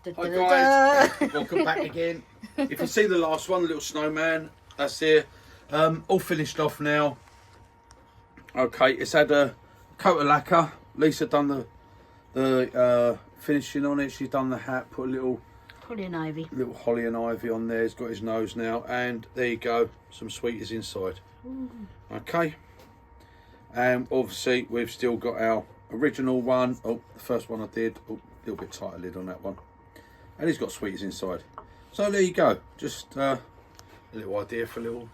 Hi guys, welcome back again. If you see the last one, the little snowman, that's here. All finished off now. Okay, it's had a coat of lacquer. Lisa done the finishing on it. She's done the hat, put a little holly and ivy on there. He's got his nose now, and there you go, some sweeties inside. Okay, and obviously we've still got our original one. Oh, the first one I did. Oh, a little bit tighter lid on that one. And he's got sweeties inside. So there you go. Just a little idea for a little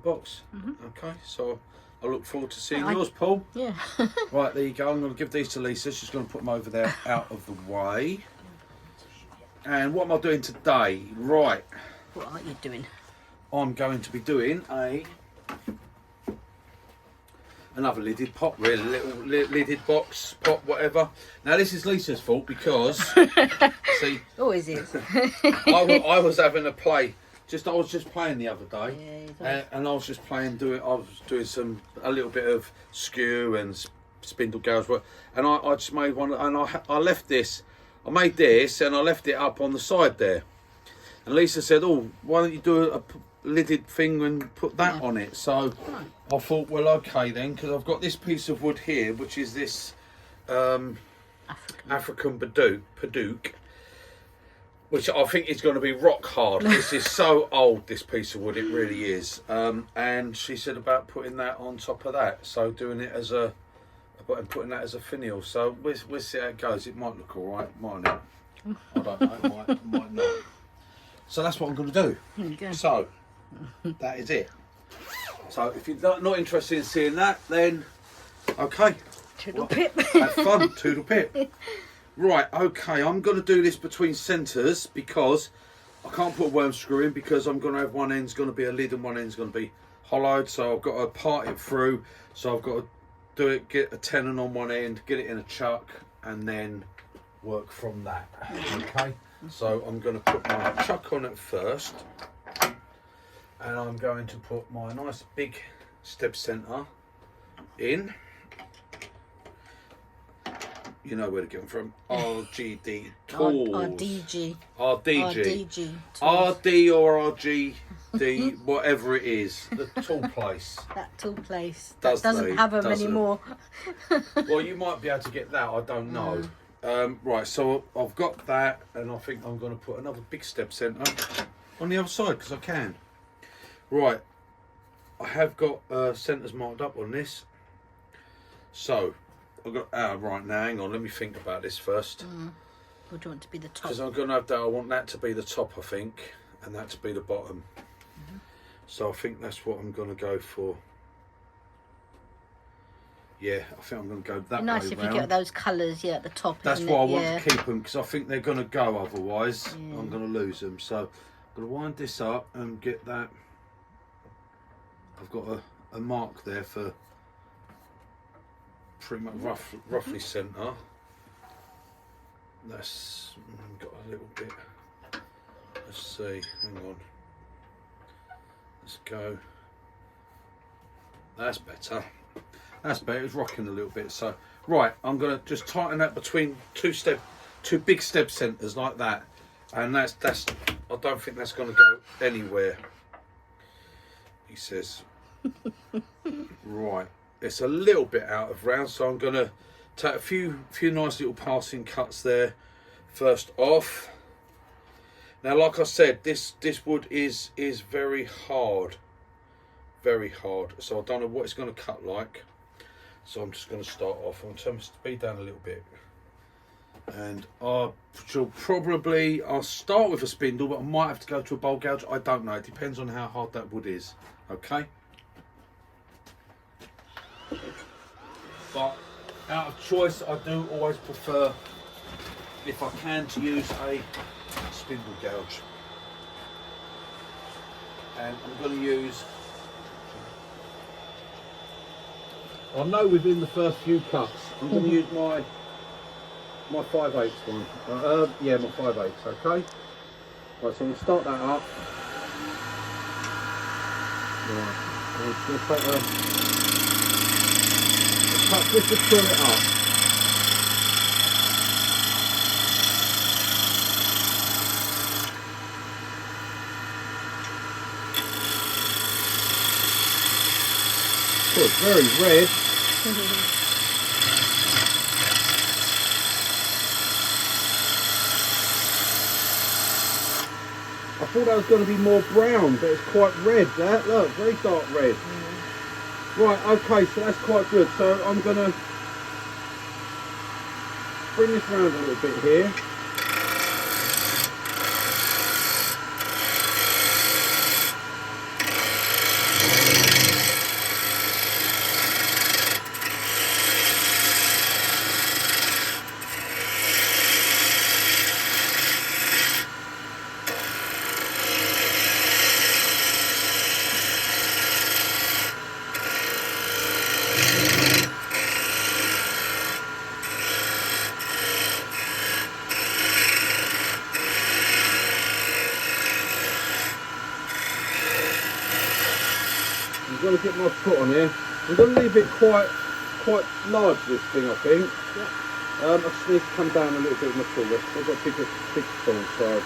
box. Okay, so I look forward to seeing yours, Paul. Yeah. Right, there you go. I'm going to give these to Lisa. She's going to put them over there out of the way. And what am I doing today? Right. What are you doing? I'm going to be doing another lidded pot, really, little lidded box, pot, whatever. Now this is Lisa's fault because, see, Always is. I was having a play. I was just playing the other day, Yeah, and I was just playing. I was doing a little bit of skew and spindle gouge work, and I just made one, and I left this. I made this, and I left it up on the side there. And Lisa said, "Oh, why don't you do a lidded thing and put that on it?" So I thought, well, okay then, because I've got this piece of wood here, which is this African Padouk, which I think is going to be rock hard. This is so old, this piece of wood, it really is. And she said about putting that on top of that, so doing it as putting that as a finial. So we'll see how it goes. It might look all right, might not. I don't know. It might not. So that's what I'm going to do. There you go. So that is it. So if you're not interested in seeing that, then okay. Toodle pip. Have fun. Toodle pip. Right, okay, I'm going to do this between centres because I can't put a worm screw in because I'm going to have one end's going to be a lid and one end's going to be hollowed. So I've got to part it through. So I've got to do it, get a tenon on one end, get it in a chuck, and then work from that. Okay, so I'm going to put my chuck on it first. And I'm going to put my nice big step centre in. You know where to get them from. RGD Tools. RDG. RDG. Tools. RD or RGD, whatever it is. The tool place. That tool place. Doesn't have them anymore. Well, you might be able to get that. I don't know. Right, so I've got that, and I think I'm going to put another big step centre on the other side because I can. Right, I have got centres marked up on this. So I've got right now. Hang on, let me think about this first. What do you want to be the top? Because I'm going to have that. I want that to be the top, I think, and that to be the bottom. So I think that's what I'm going to go for. Yeah, I think I'm going to go that way Nice if round. you get those colours, at the top. That's isn't why I it? want to keep them, because I think they're going to go otherwise. I'm going to lose them. So I'm going to wind this up and get that. I've got a mark there for pretty much roughly centre. That's got a little bit. Let's see. Hang on. Let's go. That's better. That's better. It's rocking a little bit. So right, I'm gonna just tighten that between two big step centres like that, and that's. I don't think that's going to go anywhere. He says. Right, it's a little bit out of round, so I'm going to take a few nice little passing cuts there first off. Now, like I said, this wood is very hard, so I don't know what it's going to cut like. So I'm just going to start off. I'm going to turn my speed down a little bit, and I'll start with a spindle, but I might have to go to a bowl gouge. I don't know. It depends on how hard that wood is. Okay. But out of choice, I do always prefer, if I can, to use a spindle gouge. And I'm going to use, I know within the first few cuts, I'm going to use my 5/8 one. Yeah, my 5/8, okay? Right, so I'm going to start that up. Right, I'm just going to take cut just to fill it up. Oh, it's very red. I thought that was going to be more brown, but it's quite red. That look, very dark red. Right, okay, so that's quite good. So I'm going to bring this round a little bit here. I'm going to get my foot on here. I'm going to leave it quite large, this thing, I think. Yeah. I just need to come down a little bit with my tool. I've got a big tool, so.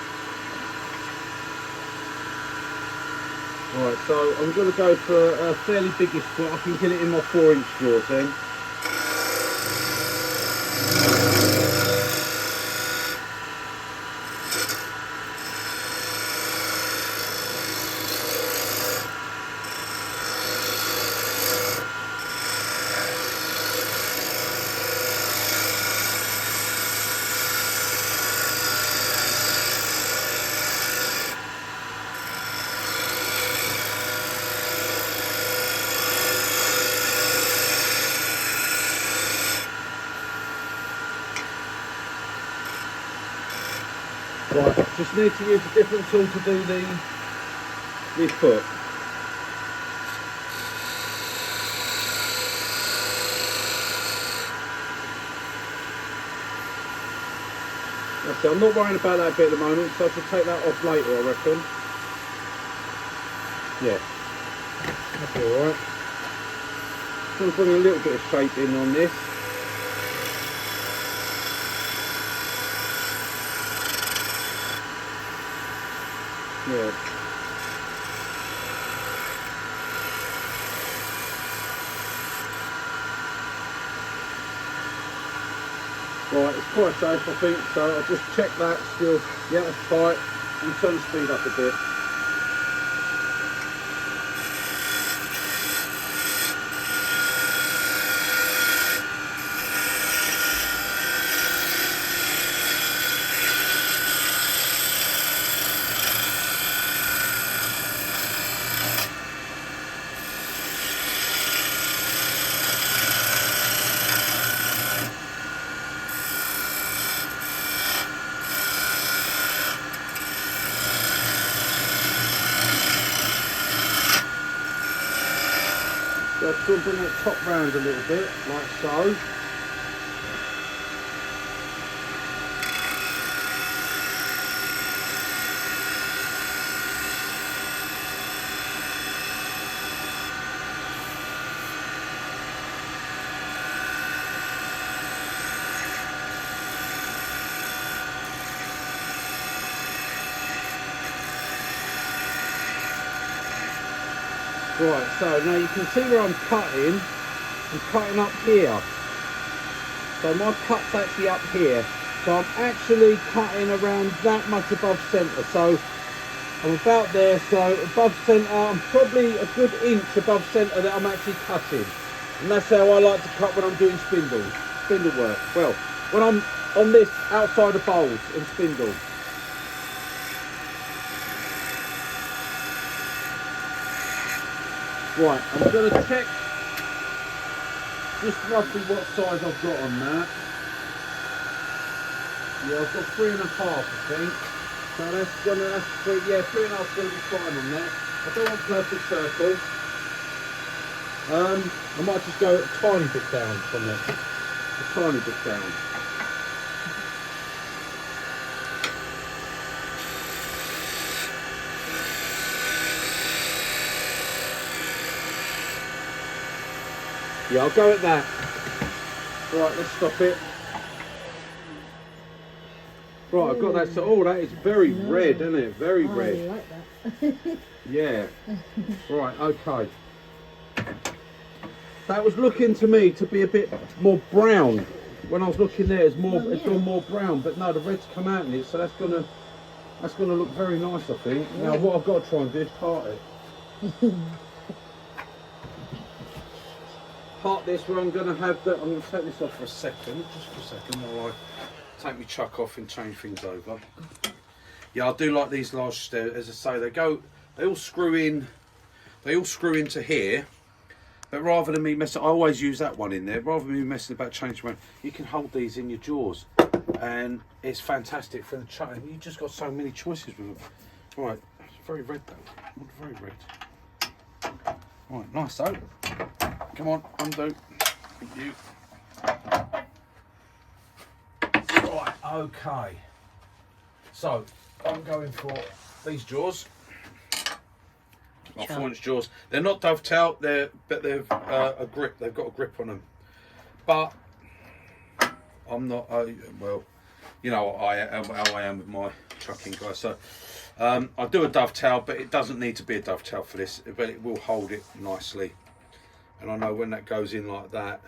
Right, so I'm going to go for a fairly biggish foot. I can get it in my 4-inch drawers then. Right, just need to use a different tool to do the foot. Okay, I'm not worrying about that bit at the moment, so I should take that off later, I reckon. Yeah, that's alright. Just want to bring a little bit of shape in on this. Yeah. Right, it's quite safe, I think, so I'll just check that still. Yeah, that's tight. And turn the speed up a bit. So I'll still bring that top round a little bit, like so. Right, so now you can see where I'm cutting up here. So my cut's actually up here. So I'm actually cutting around that much above centre. So I'm about there, so above centre, I'm probably a good inch above centre that I'm actually cutting. And that's how I like to cut when I'm doing spindle work. Well, when I'm on this outside of bowls and spindle. Right, I'm going to check just roughly what size I've got on that. Yeah, I've got 3.5, I think. So that's gonna, yeah, 3.5 is going to be fine on that. I don't want perfect circle. I might just go a tiny bit down from it. A tiny bit down. Yeah, I'll go at that. Right, let's stop it. Right, I've got that. So, oh, that is very red, isn't it? Very red. I like that. Yeah. Right, okay. That was looking to me to be a bit more brown. When I was looking there, it's more, it's gone more brown. But no, the red's come out in it, so that's gonna look very nice, I think. Yeah. Now, what I've got to try and do is part it. Part this where I'm gonna have the. I'm gonna take this off for a second, just for a second, while I take my chuck off and change things over. Yeah, I do like these large stairs. As I say, they all screw in. They all screw into here. But rather than me messing, I always use that one in there. Rather than me messing about changing around, you can hold these in your jaws, and it's fantastic for the chuck. You just got so many choices with them. Right, it's very red though. Not very red. Right, nice though. Come on, undo. Thank you. Right, okay. So I'm going for these jaws. My 4-inch jaws. They're not dovetail. But they've a grip. They've got a grip on them. But I'm not. Well, you know how I am with my chucking guys. So I do a dovetail, but it doesn't need to be a dovetail for this. But it will hold it nicely. And I know when that goes in like that,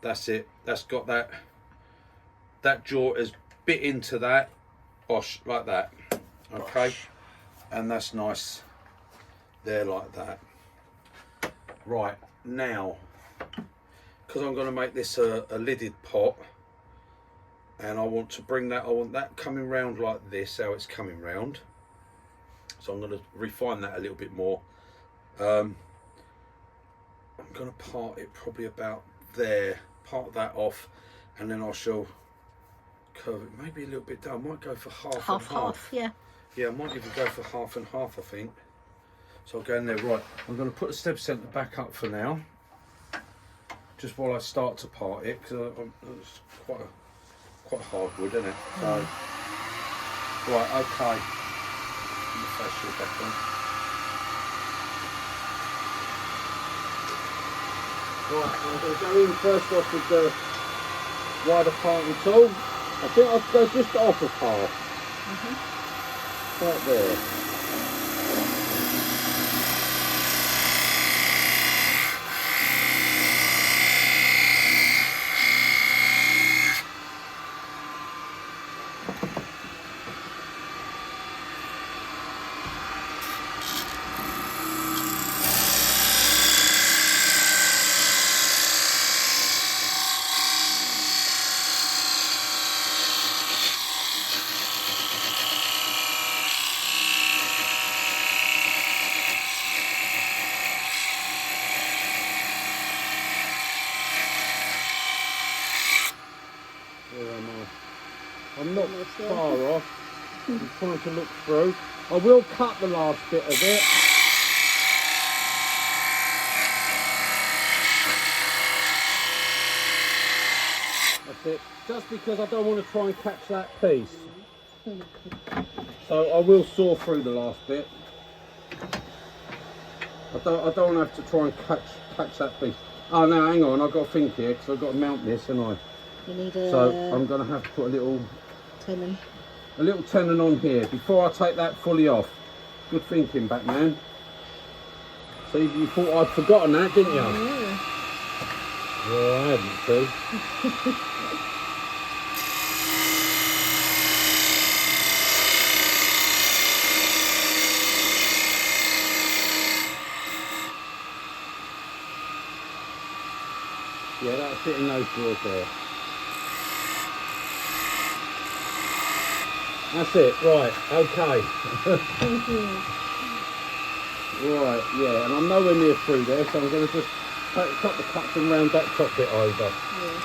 that's it. That's got that. That jaw is bit into that. Bosh, like that. Okay, bosh. And that's nice. There like that. Right, now, because I'm going to make this a lidded pot, and I want to bring that, I want that coming round like this, how it's coming round. So I'm going to refine that a little bit more. I'm going to part it probably about there, part that off, and then I shall curve it maybe a little bit down. I might go for half and half. Yeah. Yeah, I might even go for half and half, I think. So I'll go in there. Right, I'm going to put the step centre back up for now, just while I start to part it, because it's quite hardwood, isn't it? So, right, okay. Put the face shield back on. Right, I'm going to go in first off with the wider parting tool. I think I'll go just off of half. Right there. I'm not far off. I'm trying to look through. I will cut the last bit of it. That's it. Just because I don't want to try and catch that piece. So I will saw through the last bit. I don't want to have to try and catch that piece. Oh, now hang on. I've got to think here because I've got to mount this, haven't I? You need a... So I'm going to have to put a little tenon on here before I take that fully off. Good thinking, Batman. So you thought I'd forgotten that, didn't you? Yeah. Well, I hadn't, see. Yeah, that'll fit in those drawers there. That's it, right, okay. Right, yeah, and I'm nowhere near through there, so I'm going to just cut the cuts and round that top bit over. Yeah.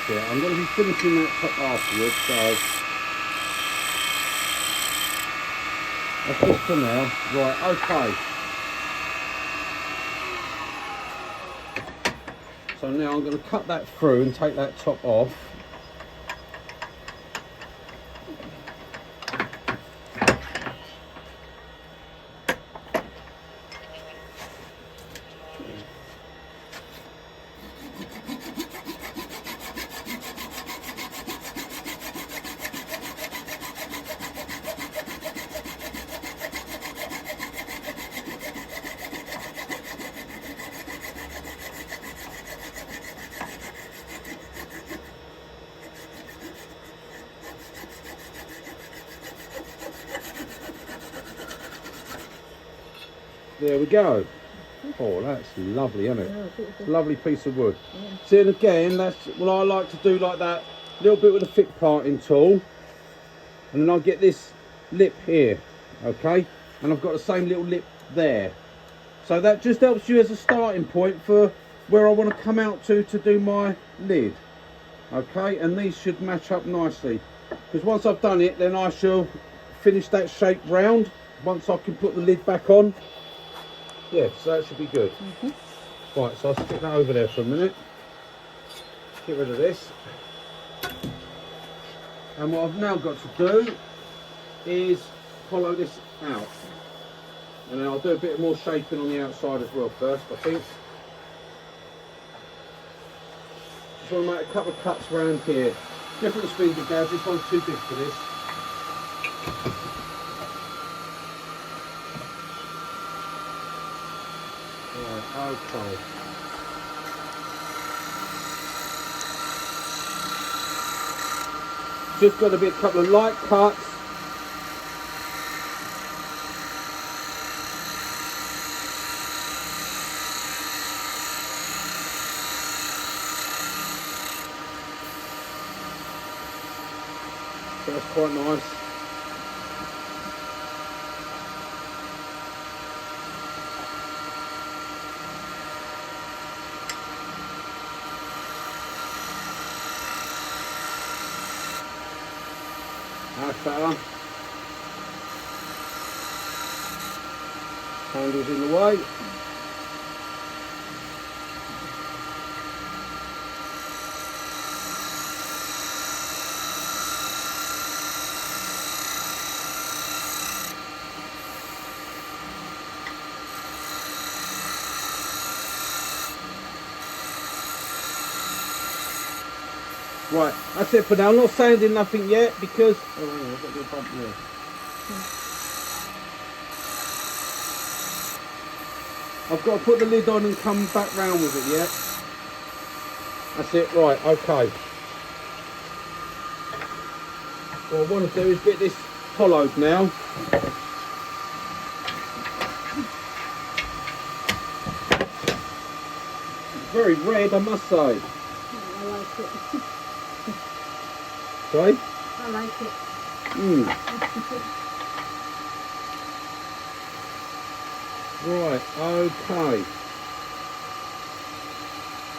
That's it. I'm going to be finishing that top afterwards, so that's just for now. Right, okay. So now I'm going to cut that through and take that top off. There we go. Oh, that's lovely, isn't it? It's a lovely piece of wood. Yeah. See, and again, that's what I like to do, like that, a little bit with a thick parting tool. And then I'll get this lip here, okay? And I've got the same little lip there. So that just helps you as a starting point for where I want to come out to do my lid. Okay, and these should match up nicely. Because once I've done it, then I shall finish that shape round. Once I can put the lid back on. Yeah, so that should be good. Right, so I'll stick that over there for a minute. Get rid of this. And what I've now got to do is hollow this out. And then I'll do a bit more shaping on the outside as well first, I think. Just want to make a couple of cuts around here. Different speeds of gouge, this one's too big for this. Right, okay. Just got to be a couple of light cuts. So that's quite nice. That's better. Handles in the way. Right, that's it for now. I'm not sanding nothing yet because oh, hang on, I've got to do a bump there. I've got to put the lid on and come back round with it yet. That's it, right, okay. What I want to do is get this hollowed now. Very red, I must say. I like it. Sorry? I like it. Right, okay.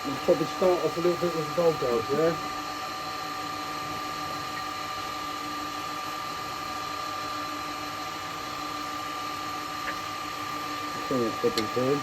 I'll probably start off a little bit with the dog guards, yeah? That's all it's probably doing.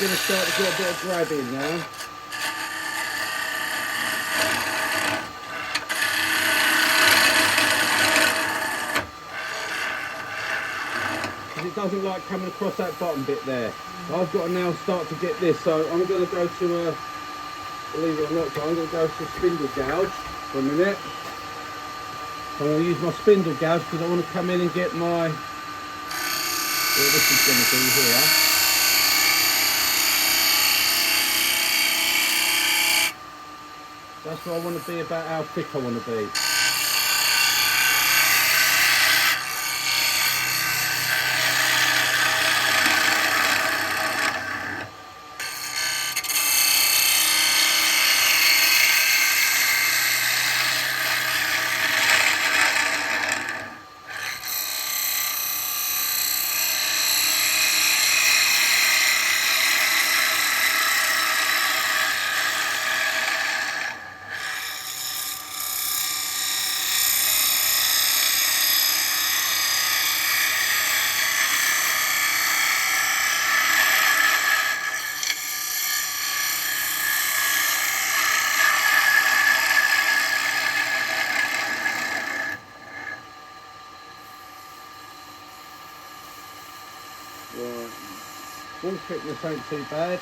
going to start to get a bit of grab in now. Because it doesn't like coming across that bottom bit there. I've got to now start to get this, so I'm going to go to a, believe it or not, I'm going to go to a spindle gouge for a minute. I'm going to use my spindle gouge because I want to come in and get my, what this is going to do here. That's what I want to be about, how thick I want to be. Right, wall thickness ain't too bad.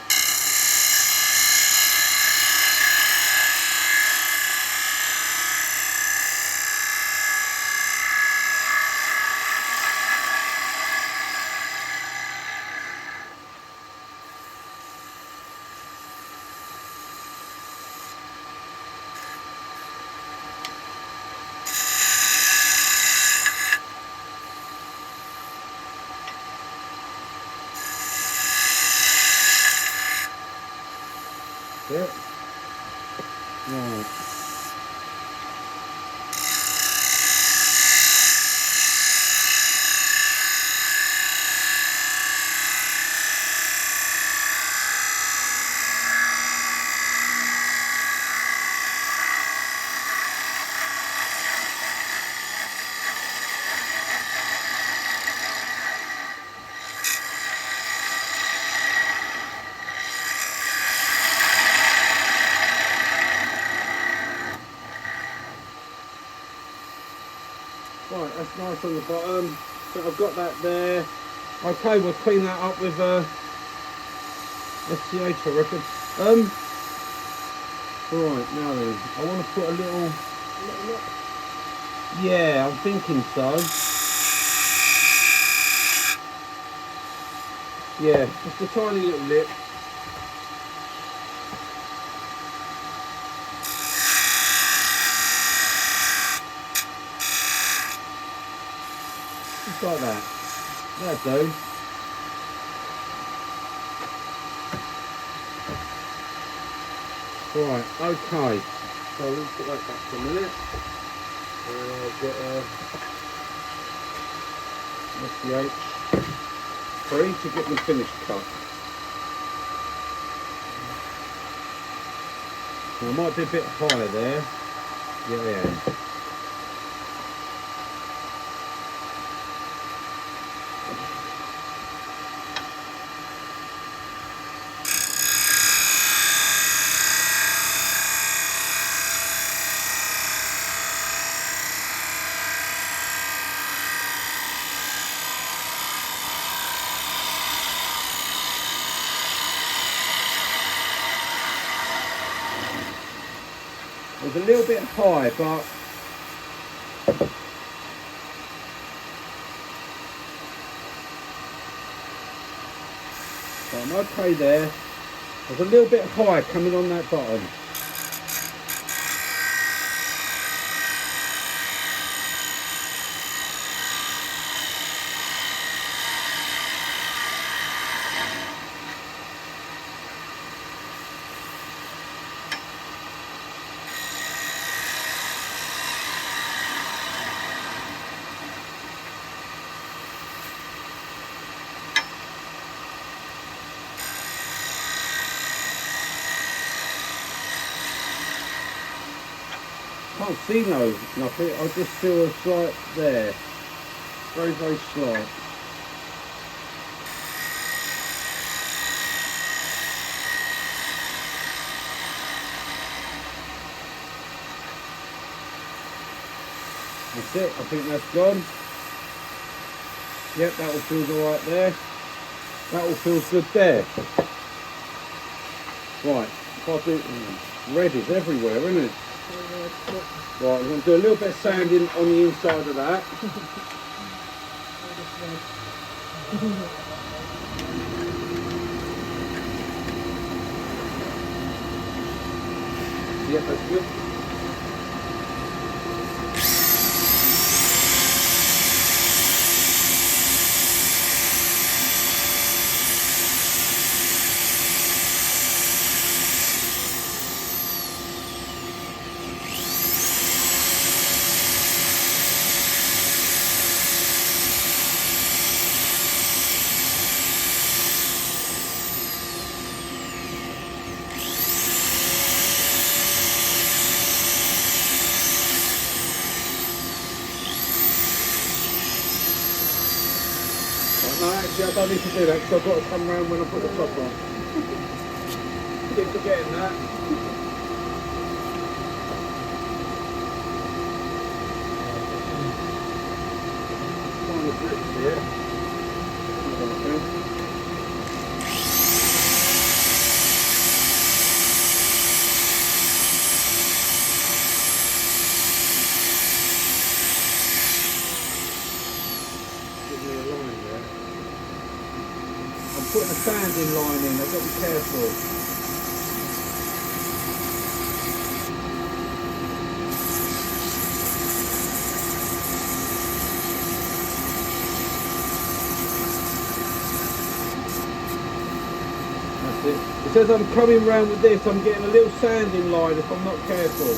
Right. Right, that's nice on the bottom. So I've got that there. Okay, we'll clean that up with SCH, I reckon. Right, now then, I want to put a little lip. Yeah, I'm thinking so. Yeah, just a tiny little lip. Just like that. That'll do. Right, okay. So let's put that back for a minute. And I'll get SCH 3 to get the finished cut. Well, I might be a bit higher there. Yeah, I am. It was a little bit high, but I'm okay there. It was a little bit high coming on that bottom. Can't see nothing, I just feel a slight there. Very, very slight. That's it, I think that's gone. Yep, that all feels alright there. That all feels good there. Right, if I do, red is everywhere, isn't it? Right, I'm going to do a little bit of sanding on the inside of that. Yep, that's good. No, actually, I don't need to do that because I've got to come round when I put the top on. Keep forgetting that. Find the grips here. Give me a line there. I'm putting a sanding line in, I've got to be careful. That's it. It says I'm coming round with this, I'm getting a little sanding line if I'm not careful.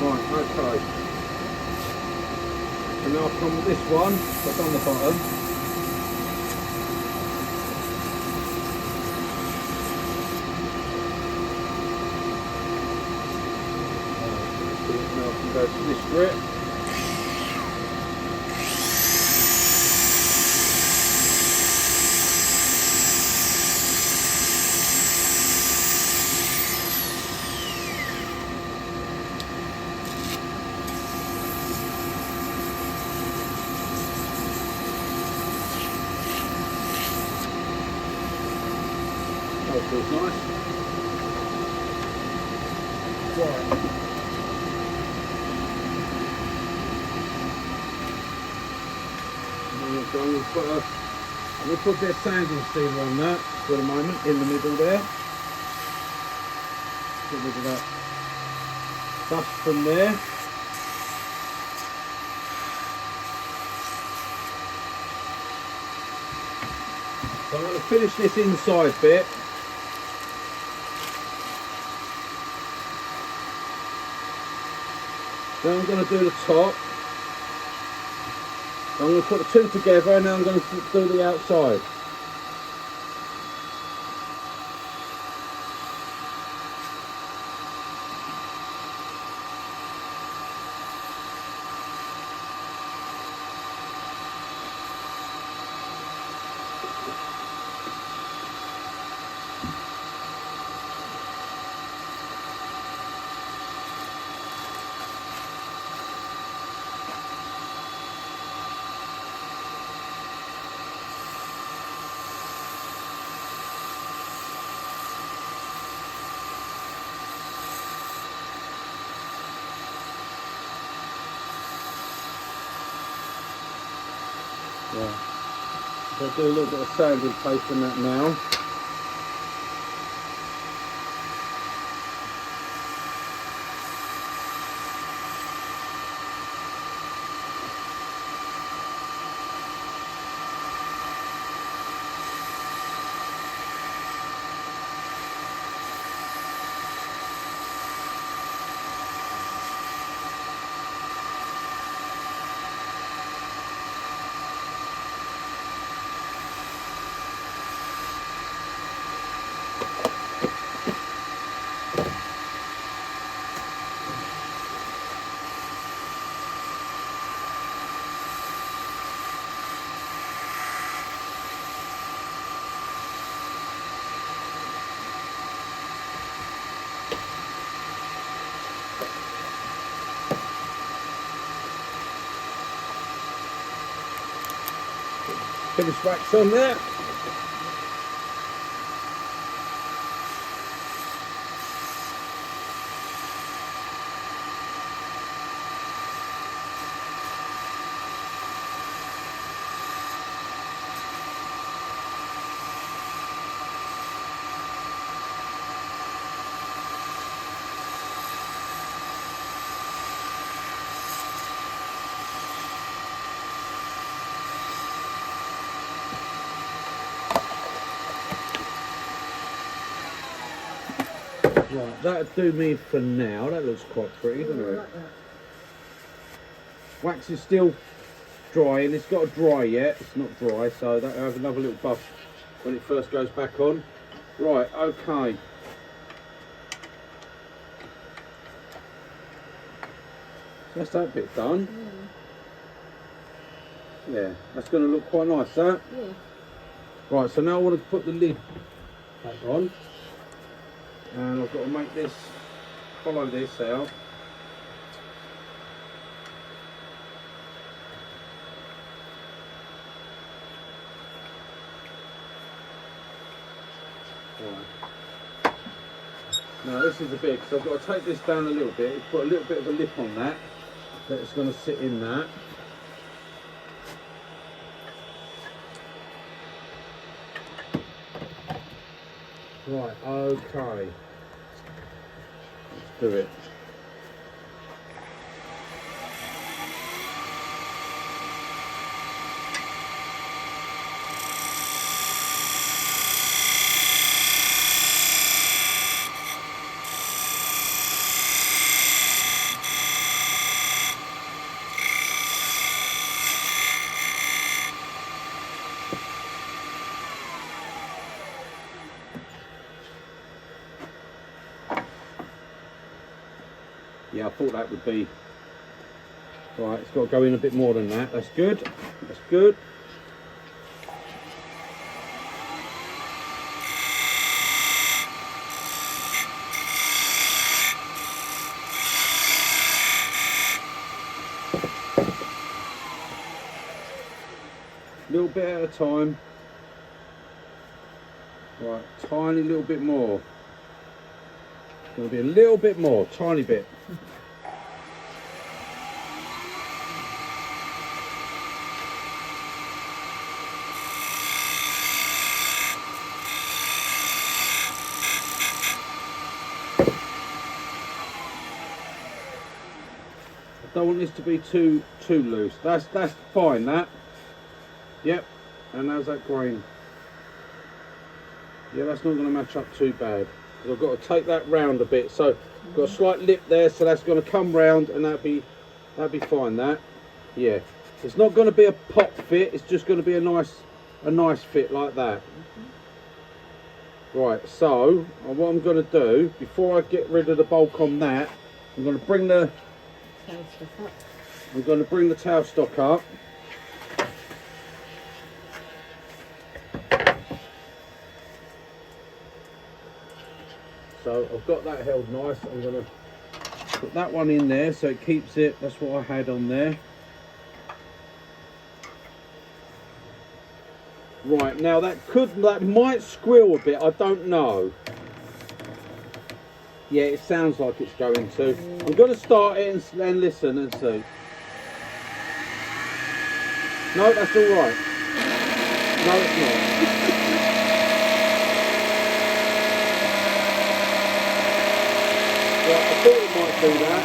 Right, okay. And now I've come with this one, I've done the bottom. Now I can go to this grip. That feels nice. Right. So I'm going to put a bit of sanding sealer on that for the moment, in the middle there. Get rid of that dust from there. So I'm going to finish this inside bit. Then I'm going to do the top. I'm going to put the two together and then I'm going to do the outside. Yeah. So I'll do a little bit of sanding paste on that now. finish wax on there. Right, that'll do me for now. That looks quite pretty, doesn't it? Like that. Wax is still drying. It's got to dry yet. It's not dry, so that'll have another little buff when it first goes back on. Right, okay. So that's that bit done. Yeah, that's going to look quite nice, that. Yeah. Right, so now I want to put the lid back on. And I've got to make this, follow this out. Right. Now this is the big, so I've got to take this down a little bit, put a little bit of a lip on that, that's going to sit in that. Right, okay. Let's do it. Yeah, I thought that would be right. It's got to go in a bit more than that. That's good. That's good. A little bit at a time. Right, tiny little bit more. It's going to be a little bit more, tiny bit. I don't want this to be too loose. That's fine. That. Yep. And how's that grain? Yeah, that's not going to match up too bad. I've got to take that round a bit. So I've got a slight lip there, so that's going to come round, and that'd be fine. That. Yeah. It's not going to be a pop fit. It's just going to be a nice fit like that. Right. So what I'm going to do before I get rid of the bulk on that, I'm going to bring the tail stock up. So I've got that held nice. I'm going to put that one in there so it keeps it. That's what I had on there. Right, now that might squeal a bit. I don't know. Yeah, it sounds like it's going to. I'm going to start it and then listen and see. No, that's all right. No, it's not. Right, I thought it might do that.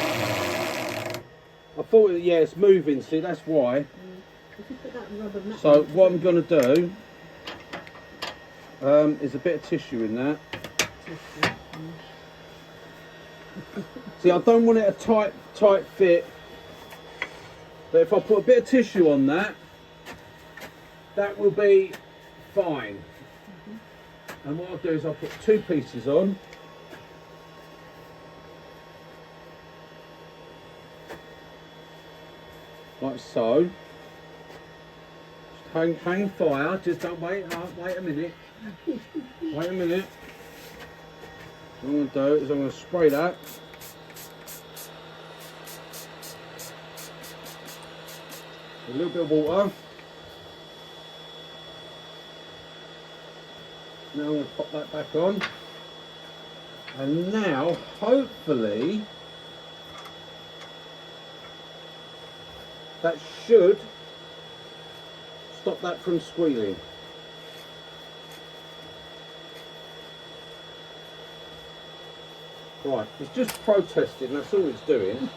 I thought, yeah, it's moving. See, that's why. So what I'm going to do is a bit of tissue in that. See, I don't want it a tight fit, but if I put a bit of tissue on that, that will be fine. And what I'll do is I'll put two pieces on. Like so. Just hang fire, just don't wait a minute. Wait a minute. What I'm going to do is I'm going to spray that. A little bit of water. Now I'm going to pop that back on. And now, hopefully, that should stop that from squealing. Right, it's just protesting, that's all it's doing.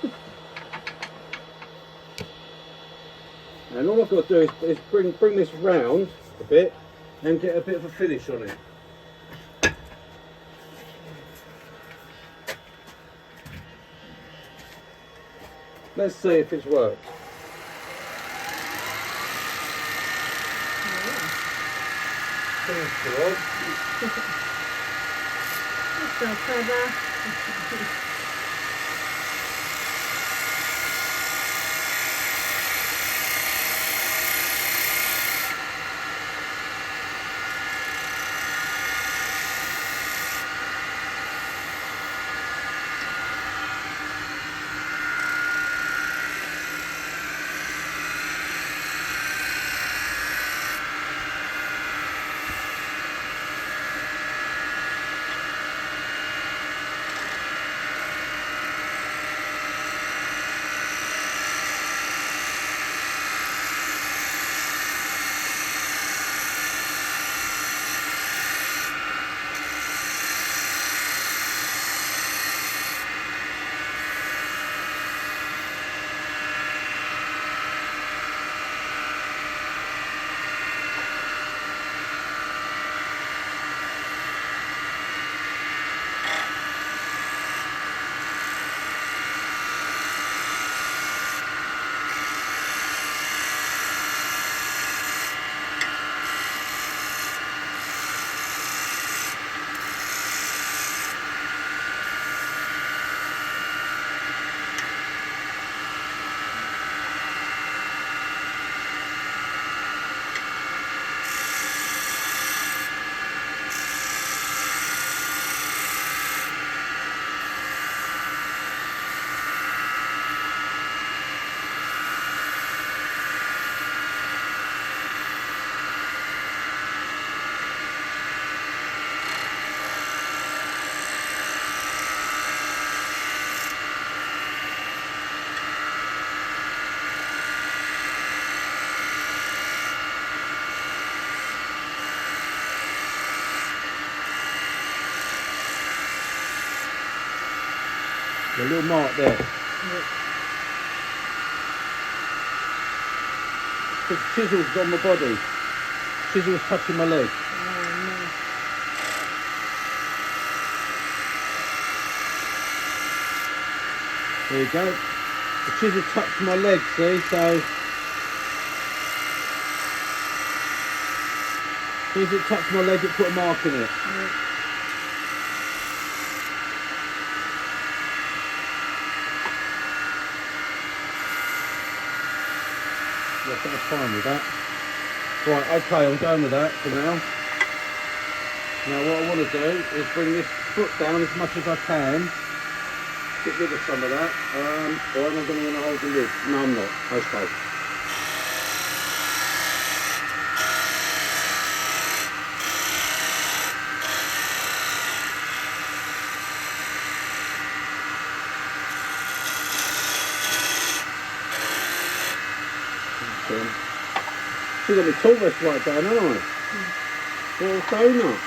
And all I've got to do is bring this round a bit and get a bit of a finish on it. Let's see if it's worked. Seems to have. So clever. A little mark there. Yeah. The chisel's on my body. Chisel's touching my leg. Oh There you go. The chisel touched my leg, see? So, as soon as it touched my leg, it put a mark in it. no. Yeah. Yes, that's fine with that. Right, okay, I'm going with that for now. Now what I want to do is bring this foot down as much as I can. Get rid of some of that. Or am I going to want to hold the lid? No, I'm not. Okay. Still got my tool rest right down, haven't I? Little donut.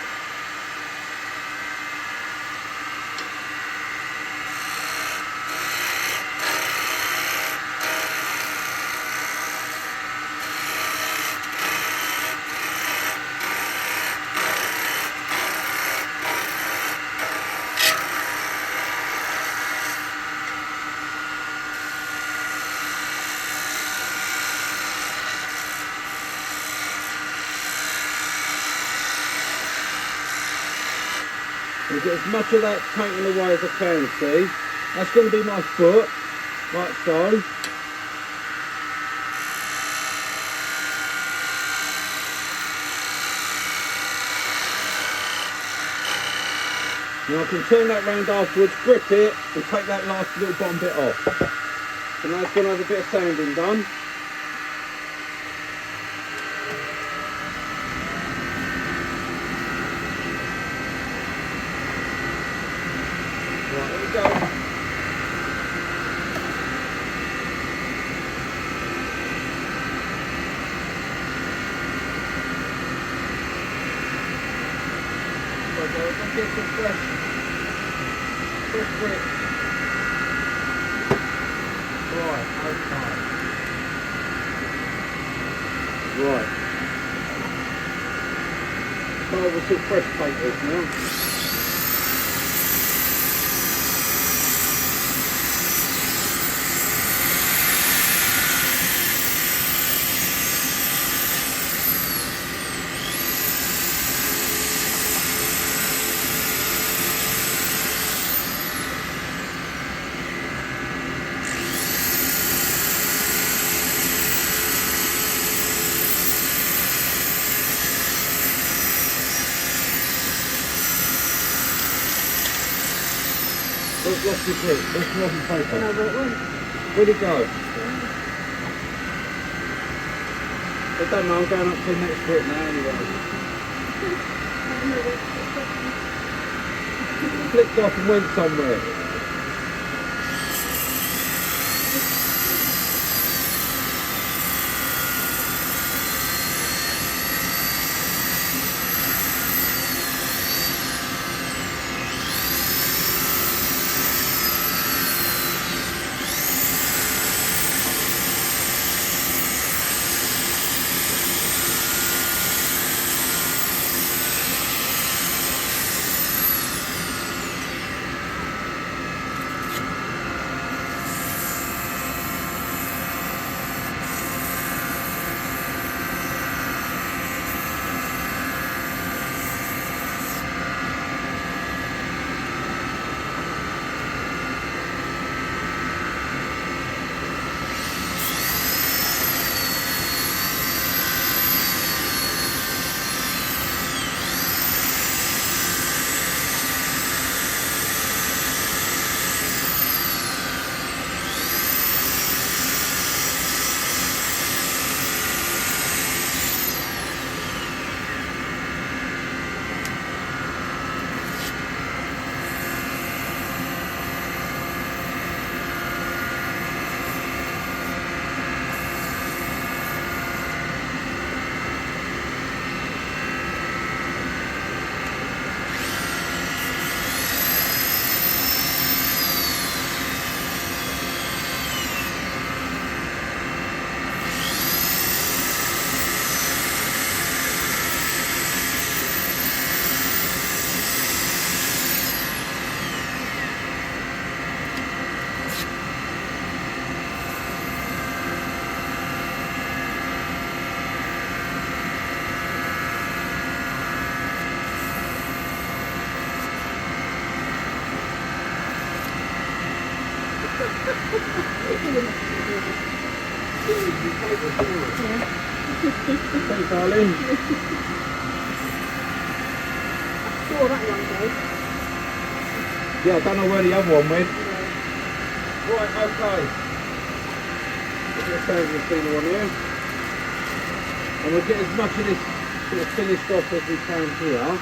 And get as much of that taken away as I can, see? That's going to be my foot, like so. Now I can turn that round afterwards, grip it, and take that last little bottom bit off. So now it's going to have a bit of sanding done. Right, here we go. Let's get some fresh bits. Right, okay. Right. Start with some fresh papers now. Lost your grip. Let's lost your paper. Another one. Where'd it go? It don't matter, I'm going up to the next bit now anyway. It flicked off and went somewhere. Thanks, darling. Saw that one go. Yeah, I don't know where the other one went. Right, okay. Put the stainless steel on here. And we'll get as much of this sort of finished off as we can here.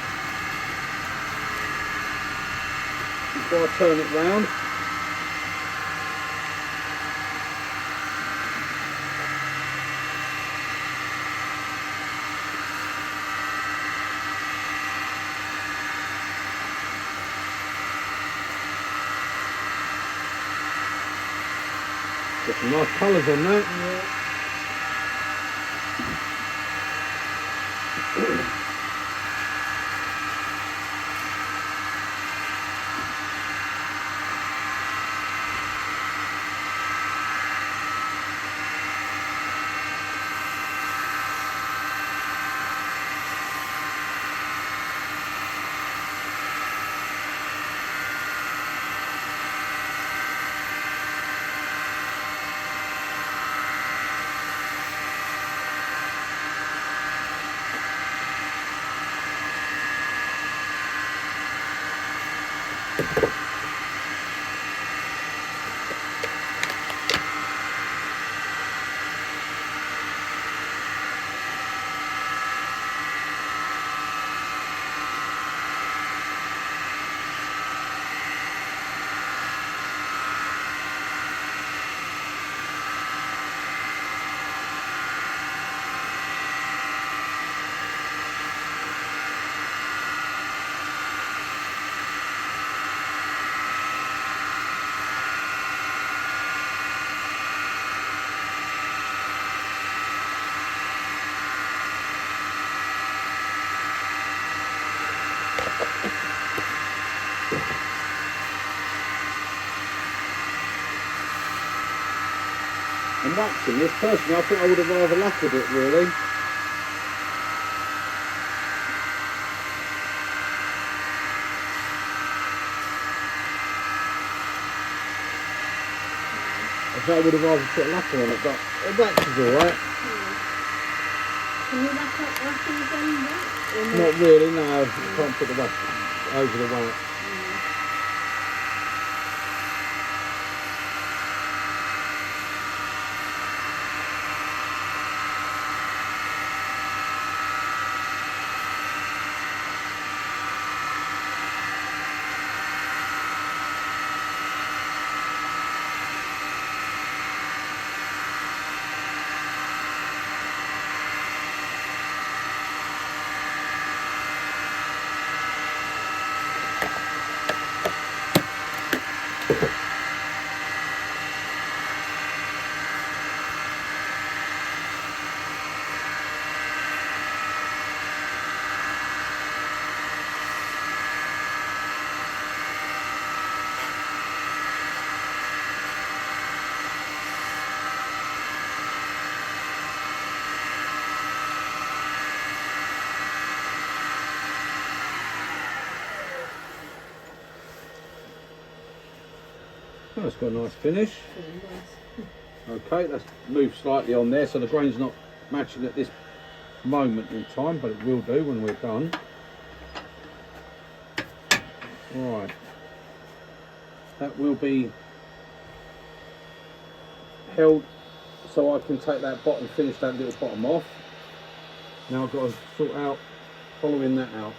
Before I turn it round. Got some nice colours on that. and waxing this. Personally, I think I would have rather lacquered it really. I think I would have rather put lacquer on it, but the wax is alright. Can you wrap up after you've done that? Or Not really, no. You can't put the wax over the wax. Oh, it's got a nice finish. Okay, let's move slightly on there so the grain's not matching at this moment in time, but it will do when we're done. Right, that will be held so I can take that bottom, finish that little bottom off. Now I've got to sort out following that out.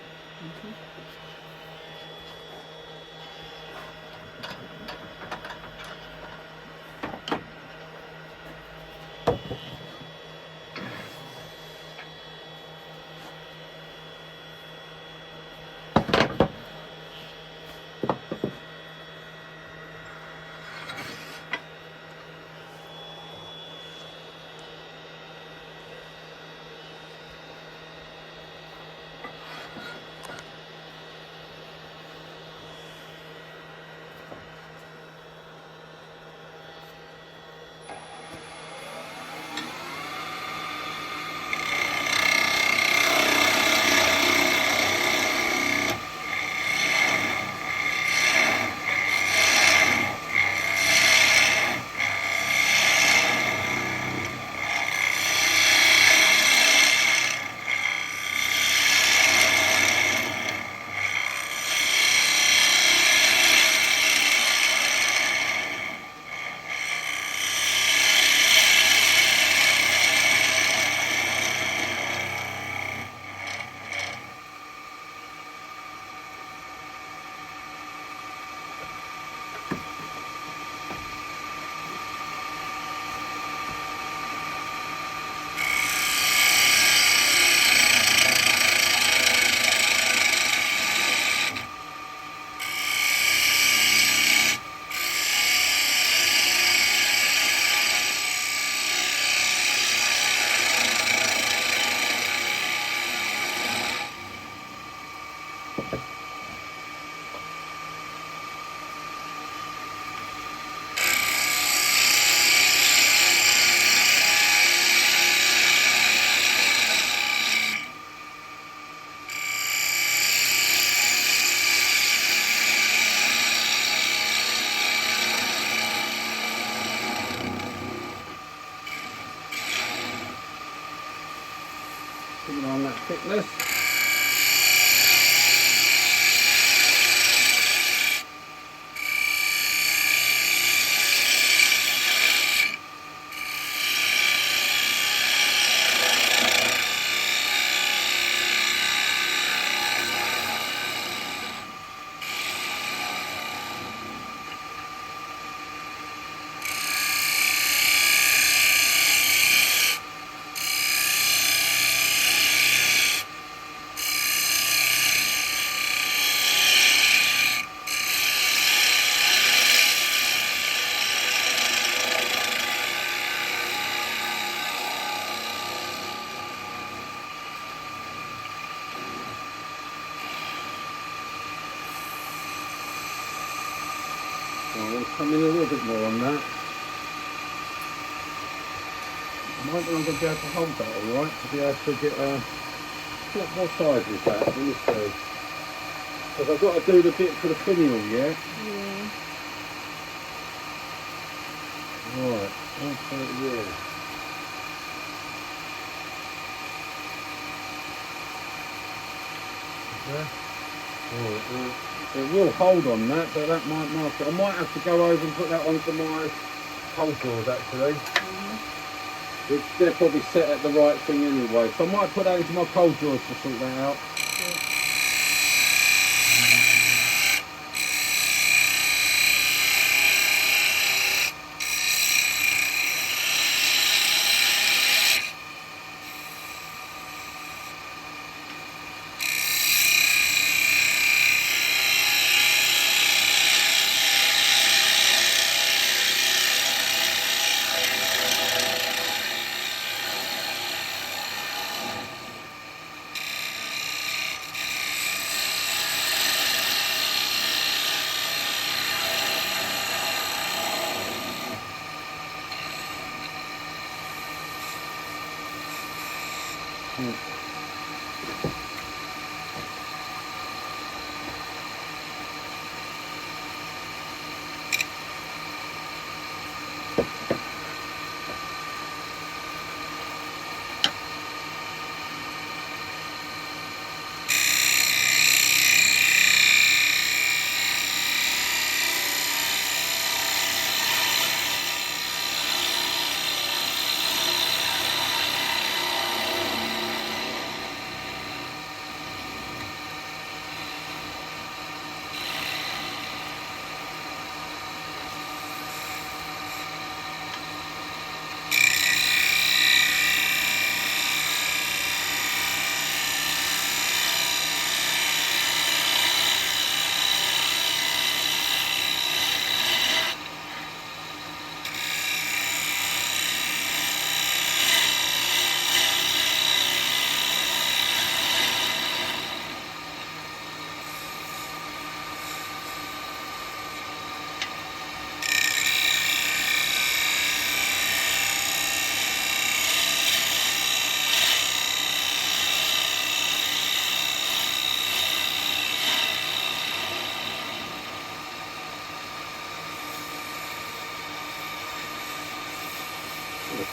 Putting on that thickness. So we'll come in a little bit more on that. don't think I'm going to be able to hold that all right, to be able to get what size is that? Let me see. Because I've got to do the bit for the finial, yeah? Yeah. Right, okay, yeah. Right, it will hold on that, but that might mark it. I might have to go over and put that onto my cold drawers actually. Which they're probably set at the right thing anyway. So I might put that into my cold drawers to sort that out.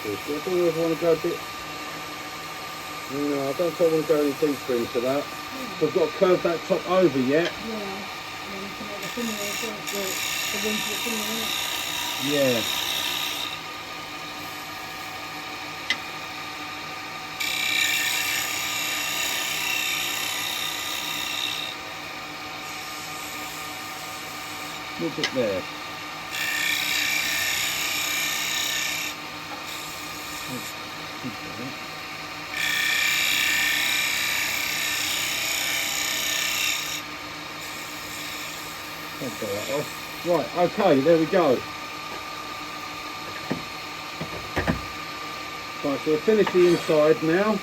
I don't know if I want to go a bit. No, I don't think I want to go any deeper into that. So I've got to curve that top over yet. Yeah. And then you know, the finial, the room for the finial, innit? Yeah. Look at there. That off. Right, okay, there we go. Right, so we'll finish the inside now.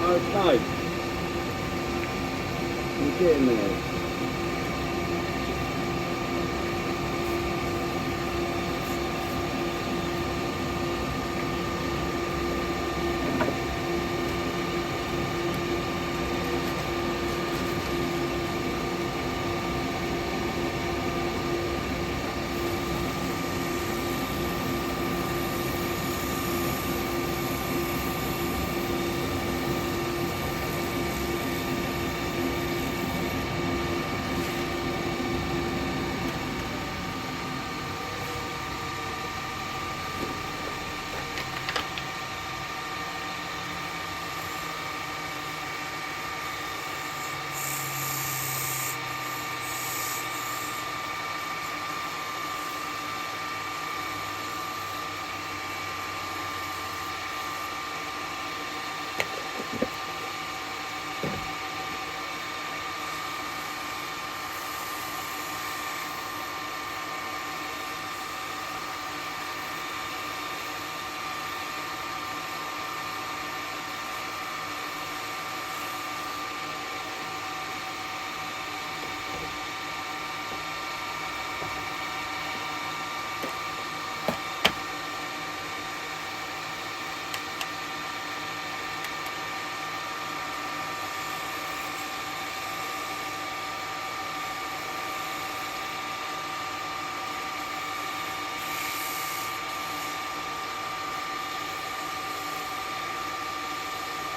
okay. We're getting there.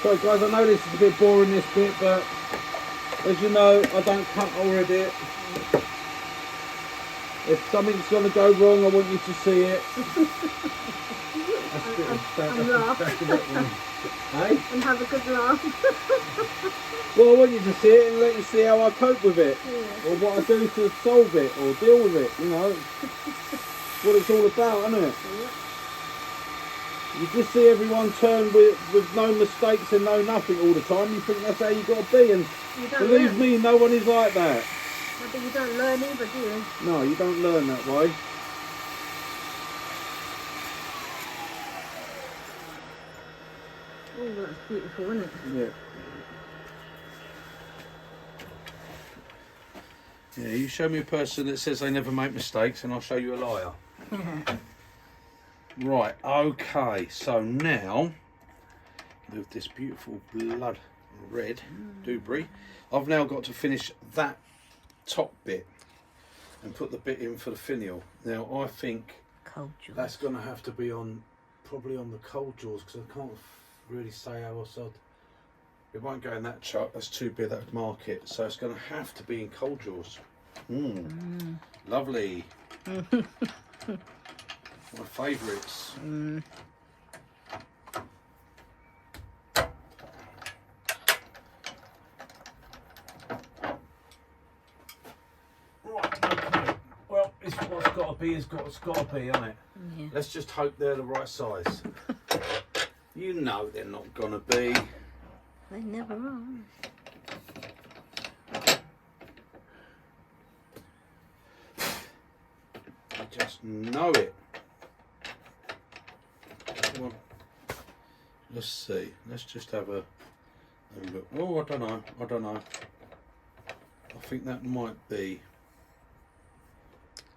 Sorry guys, I know this is a bit boring this bit, but as you know, I don't cut or edit. If something's going to go wrong, I want you to see it. And laugh. Hey? And have a good laugh. Well, I want you to see it and let you see how I cope with it. Yeah. Or what I do to solve it or deal with it, you know. What it's all about, isn't it? Yeah. You just see everyone turn with no mistakes and no nothing all the time. You think that's how you got to be, and You don't believe learn. me, no one is like that. No, but you don't learn either, do you? No, you don't learn that way. Oh, that's beautiful, isn't it? Yeah. Yeah, you show me a person that says they never make mistakes and I'll show you a liar. Right, okay, so now with this beautiful blood red dubri, I've now got to finish that top bit and put the bit in for the finial. Now I think Cold jaws. that's going to have to be on, probably on the cold jaws, because I can't really say how else it won't go in that chuck, that's too big, that would mark it. So it's going to have to be in cold jaws. Lovely. My favourites. Right, okay. Well, it's what's got to be is what's got to be, isn't it? Yeah. Let's just hope they're the right size. You know they're not going to be. They never are. I just know it. Come on. Let's see. Let's just have a look. Oh, I don't know. I don't know. I think that might be.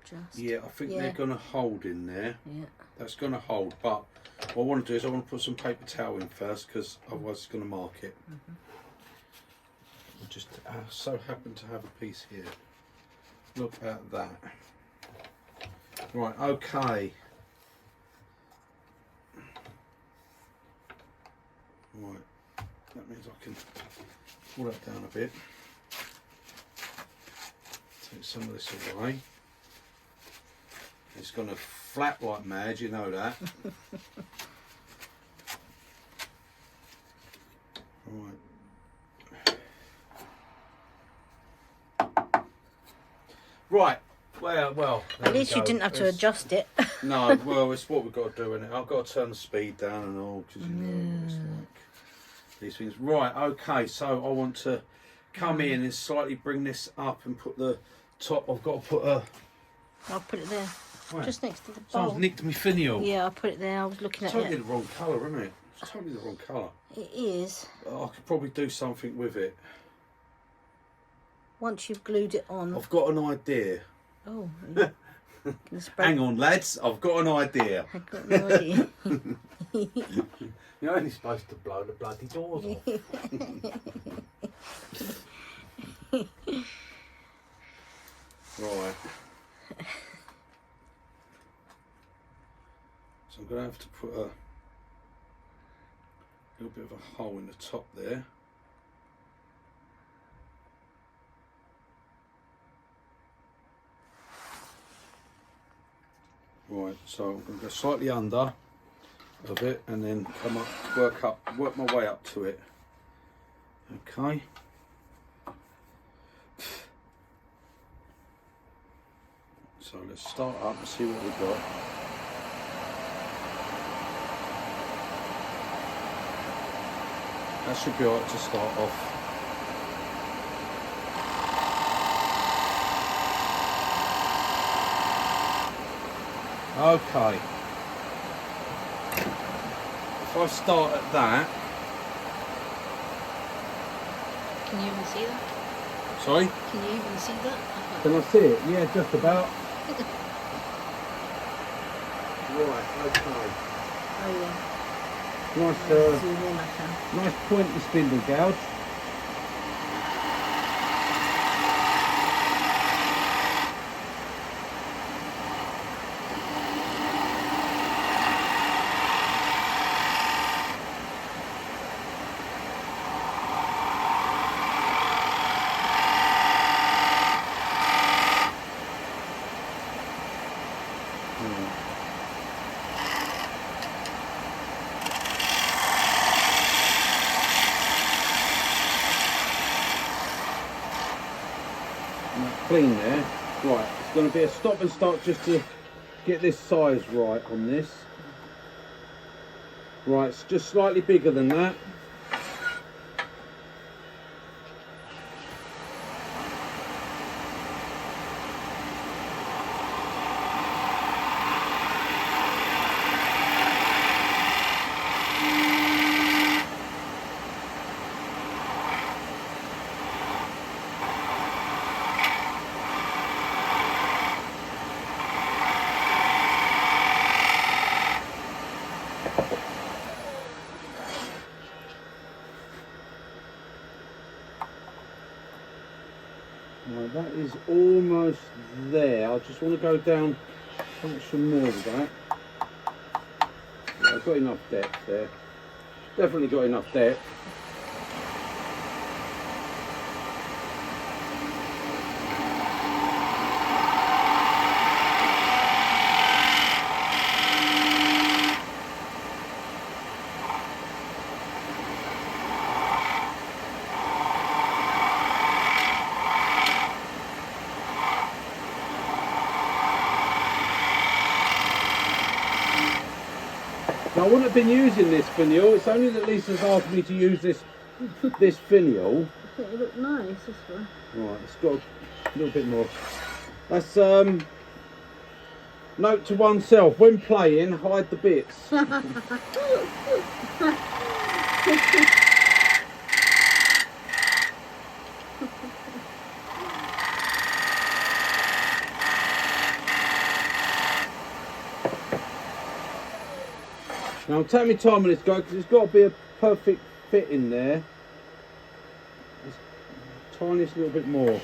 Just. Yeah, I think they're going to hold in there. Yeah. That's going to hold. But what I want to do is I want to put some paper towel in first, because otherwise it's going to mark it. I just so happen to have a piece here. Look at that. Right, okay. Right, that means I can pull that down a bit. Take some of this away. It's going to flap like mad, you know that. Right. Right. Well. At least you didn't have to adjust it. No, well, it's what we've got to do, innit? I've got to turn the speed down and all, because you know what it's like. These things. Right, okay, so I want to come in and slightly bring this up and put the top. I've got to put a. I'll put it there. Where? Just next to the bowl. Someone's nicked me finial. Yeah, I'll put it there. I was looking It's at totally it. the wrong colour, isn't it? It's totally the wrong colour. It is. I could probably do something with it. Once you've glued it on. I've got an idea. Oh. Can spread. Hang on, lads. I've got an idea. I've got no idea. You're only supposed to blow the bloody doors off. Right. So I'm going to have to put a little bit of a hole in the top there. Right, so I'm going to go slightly under of it and then come up, work my way up to it. Okay. So let's start up and see what we've got. That should be alright to start off. Okay. If I start at that. Can you even see that? Sorry? Can you even see that? Can I see it? Yeah, just about. Right, okay. Oh yeah. Nice, Zoom in, I can. nice pointy spindle gouge. Clean there. Right, it's going to be a stop and start just to get this size right on this. Right, it's just slightly bigger than that. Right, that is almost there. I just want to go down some more of that. Yeah, I've got enough depth there. Definitely got enough depth. Now, I wouldn't have been using this finial. It's only that Lisa's asked me to use this finial. I think it looked nice this one. Right, it's got a little bit more. That's note to oneself: when playing, hide the bits. Now I'm taking my time on this guy because it's got to be a perfect fit in there. Just tiniest little bit more.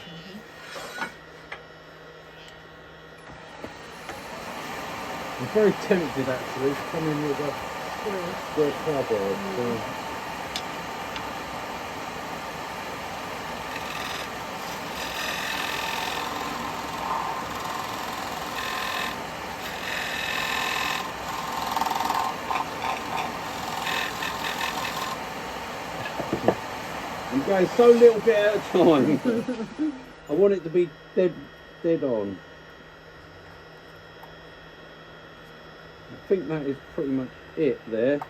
I'm very tempted actually to come in with a square cardboard. So. I'm going so little bit at a time. I want it to be dead on. I think that is pretty much it there.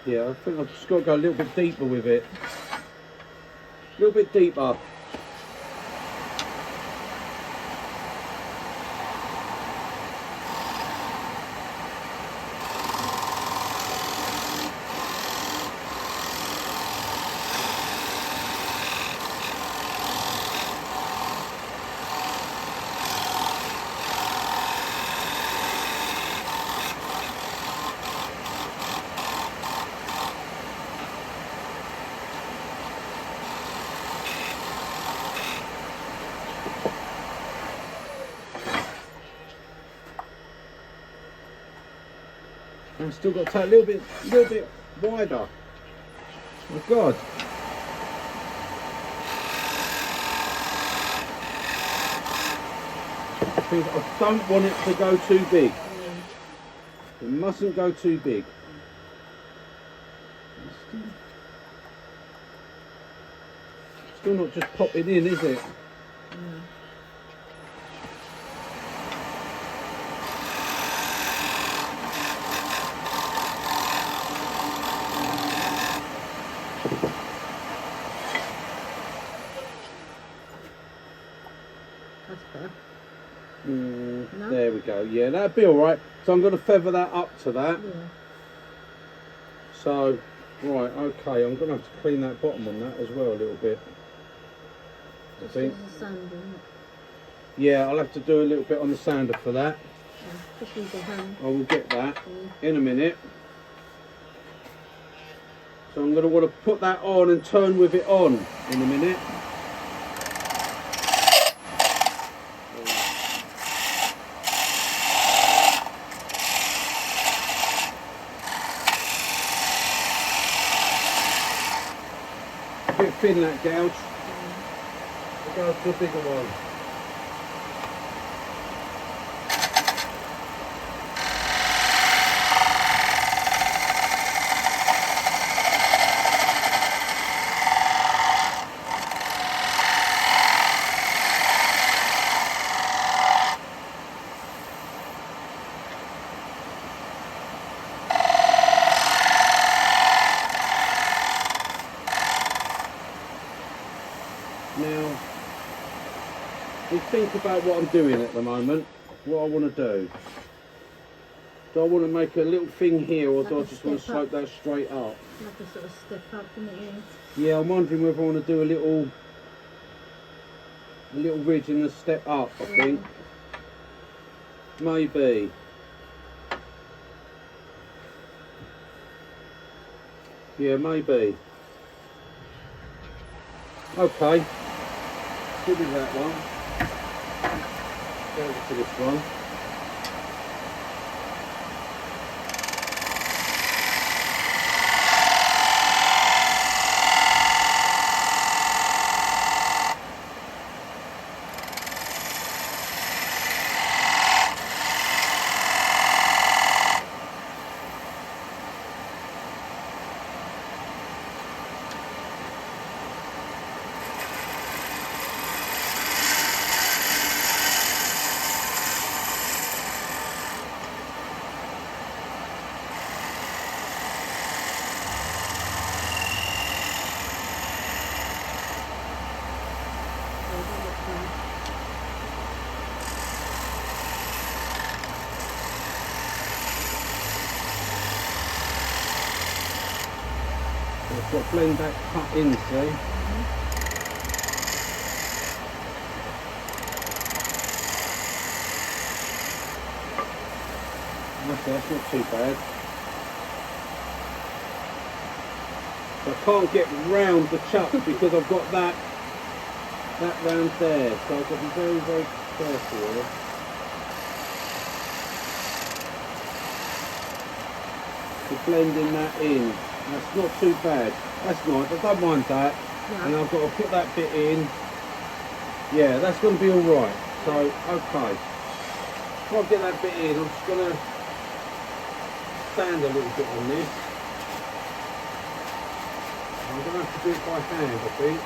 Yeah, I think I've just got to go a little bit deeper with it. A little bit deeper. I've still got to take a little bit wider. Oh God. I don't want it to go too big. It mustn't go too big. Still not just popping in, is it? That's better. No? There we go. Yeah, that'd be all right. So I'm going to feather that up to that. Yeah. So, right, okay. I'm going to have to clean that bottom on that as well a little bit. I think. Just sand, isn't it? Yeah, I'll have to do a little bit on the sander for that. Yeah. Just use your hand. I will get that in a minute. So I'm going to want to put that on and turn with it on in a minute. A bit thin, that gouge. We'll go to a bigger one. Now, just think about what I'm doing at the moment, what I want to do. Do I want to make a little thing here, or do I just want to slope that straight up? Like a sort of step up, isn't it? Yeah, I'm wondering whether I want to do a little ridge and a step up, I think. Maybe. Yeah, maybe. Okay. Give me that one. Go over to this one. I've got to blend that cut in, see? Okay, that's not too bad. I can't get round the chuck because I've got that round there, so I've got to be very, very careful here. To blending that in. That's not too bad. That's nice. I don't mind that. Yeah. And I've got to put that bit in. Yeah, that's going to be all right. So, okay. Before I get that bit in, I'm just going to sand a little bit on this. I'm going to have to do it by hand, I think.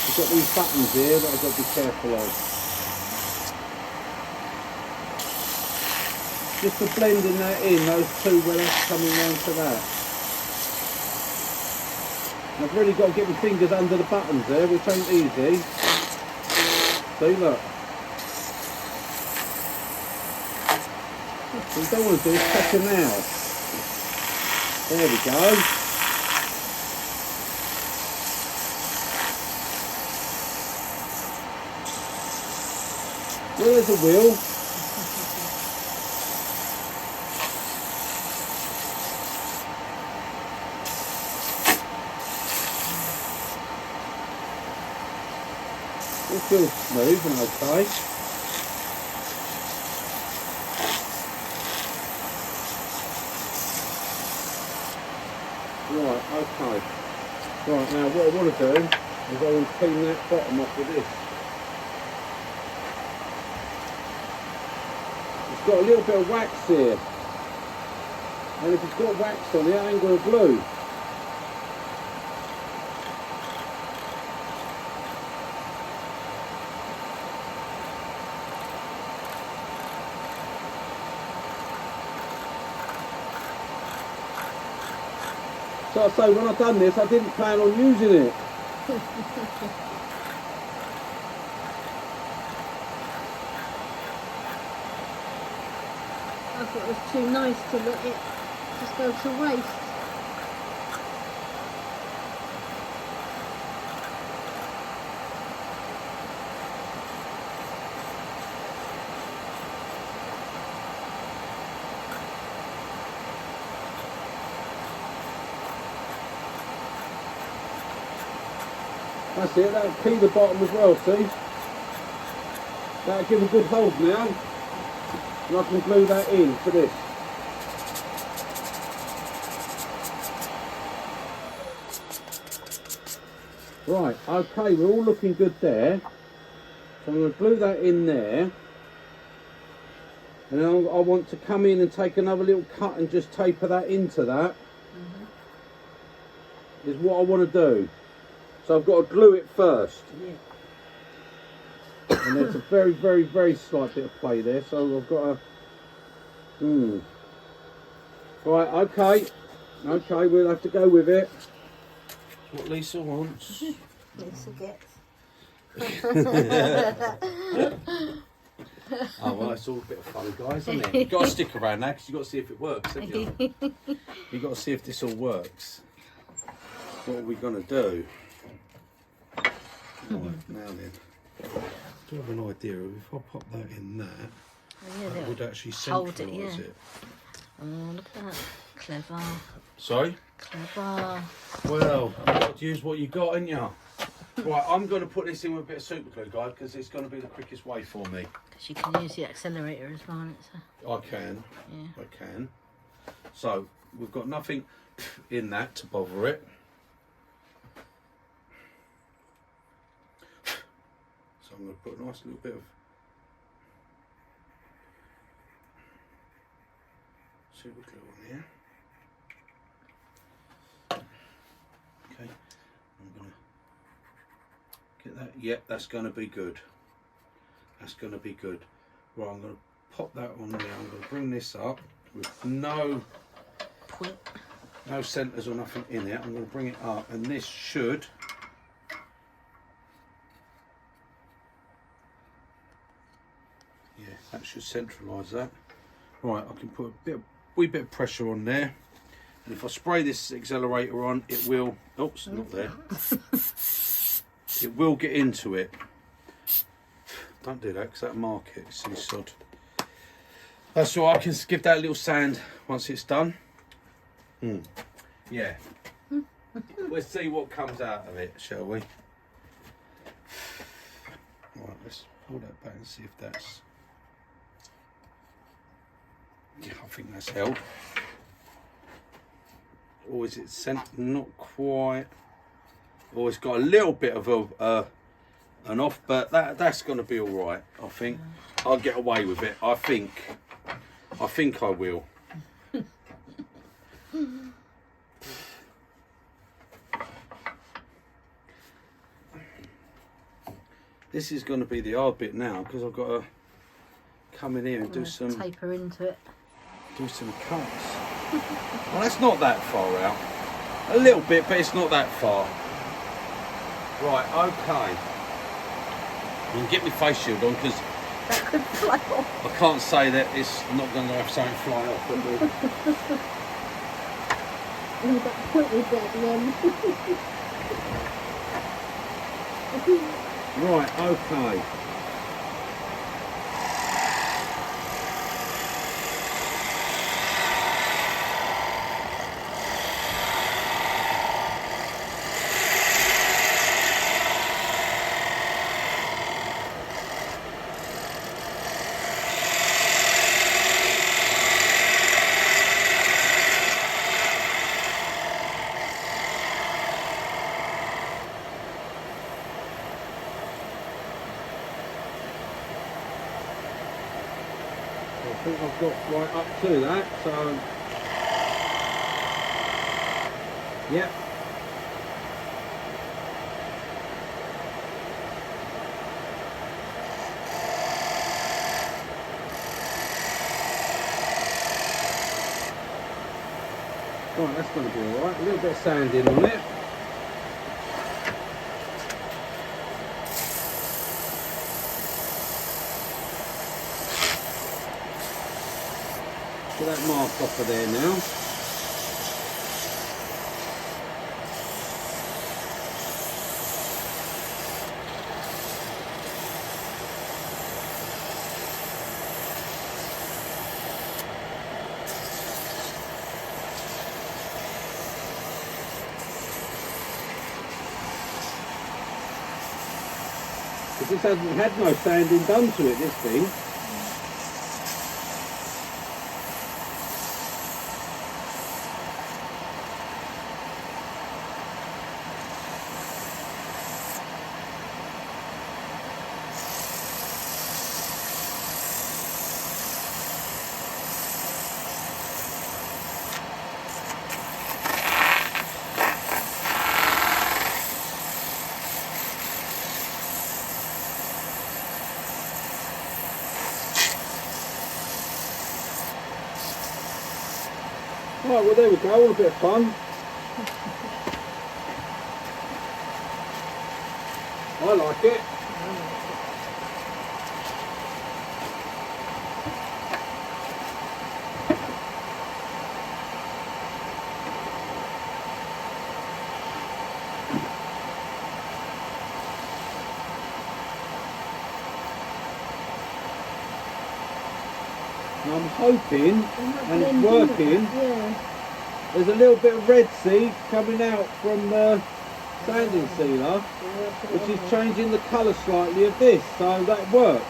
I've got these buttons here that I've got to be careful of. Just for blending that in, those two where that's coming round to that. And I've really got to get my fingers under the buttons there, which ain't easy. See, look. What you don't want to do is touch them out. There we go. Well, there's a wheel. It feels smooth and okay. Right, okay. Right, now what I want to do is I want to clean that bottom off with this. It's got a little bit of wax here. And if it's got wax on it, I ain't going to glue. So I say, when I done this, I didn't plan on using it. I thought it was too nice to let it just go to waste. That's it, that'll key the bottom as well, see? That'll give a good hold now. And I can glue that in to this. Right, okay, we're all looking good there. So I'm going to glue that in there. And then I want to come in and take another little cut and just taper that into that. Is what I want to do. So I've got to glue it first. Yeah. And there's a very, very, very slight bit of play there. So I've got to... Right, okay. Okay, we'll have to go with it. What Lisa wants. Lisa gets. Oh well, it's all a bit of fun, guys, isn't it? You've got to stick around now because you've got to see if it works, haven't you? You've got to see if this all works. What are we going to do? Right, now then. I do have an idea of if I pop that in there, that would actually centralise it. Oh, look at that. Clever. Sorry? Clever. Well, you've got to use what you got, ain't you? Right, I'm going to put this in with a bit of super glue, guys, because it's going to be the quickest way for me. Because you can use the accelerator as well. I can. Yeah. I can. So, we've got nothing in that to bother it. So I'm going to put a nice little bit of super glue on here. Okay, I'm going to get that. Yep, that's going to be good. That's going to be good. Right, I'm going to pop that on there. I'm going to bring this up with no centres or nothing in it. I'm going to bring it up, and this should. Yeah, that should centralise that. Right, I can put a wee bit of pressure on there, and if I spray this accelerator on, it will. Oops, not there. It will get into it. Don't do that because that'll mark it. Silly sod. That's all. I can give that a little sand once it's done. Yeah. Let's see what comes out of it, shall we? Right, let's pull that back and see if that's. Yeah, I think that's held. Or is it sent? Not quite. Or it's got a little bit of an off, but that's going to be all right. I think I'll get away with it. I think I will. This is going to be the hard bit now because I've got to come in here and do some taper into it. Do some cuts. Well, that's not that far out. A little bit, but it's not that far. Right, okay. You can get my face shield on because That could fly off. I can't say that it's not going to have something fly off. But And that pointy bit at the end. Right, okay. think I've got right up to that, so yep. Right, that's going to be alright. A little bit of sanding on it. Get that mark off of there now. Because this hasn't had no sanding done to it, this thing. Right, well there we go, all a bit of fun. I like it. And I'm hoping, and it's working, Yeah. there's a little bit of red seed coming out from the sanding sealer, which is changing the colour slightly of this, so that worked.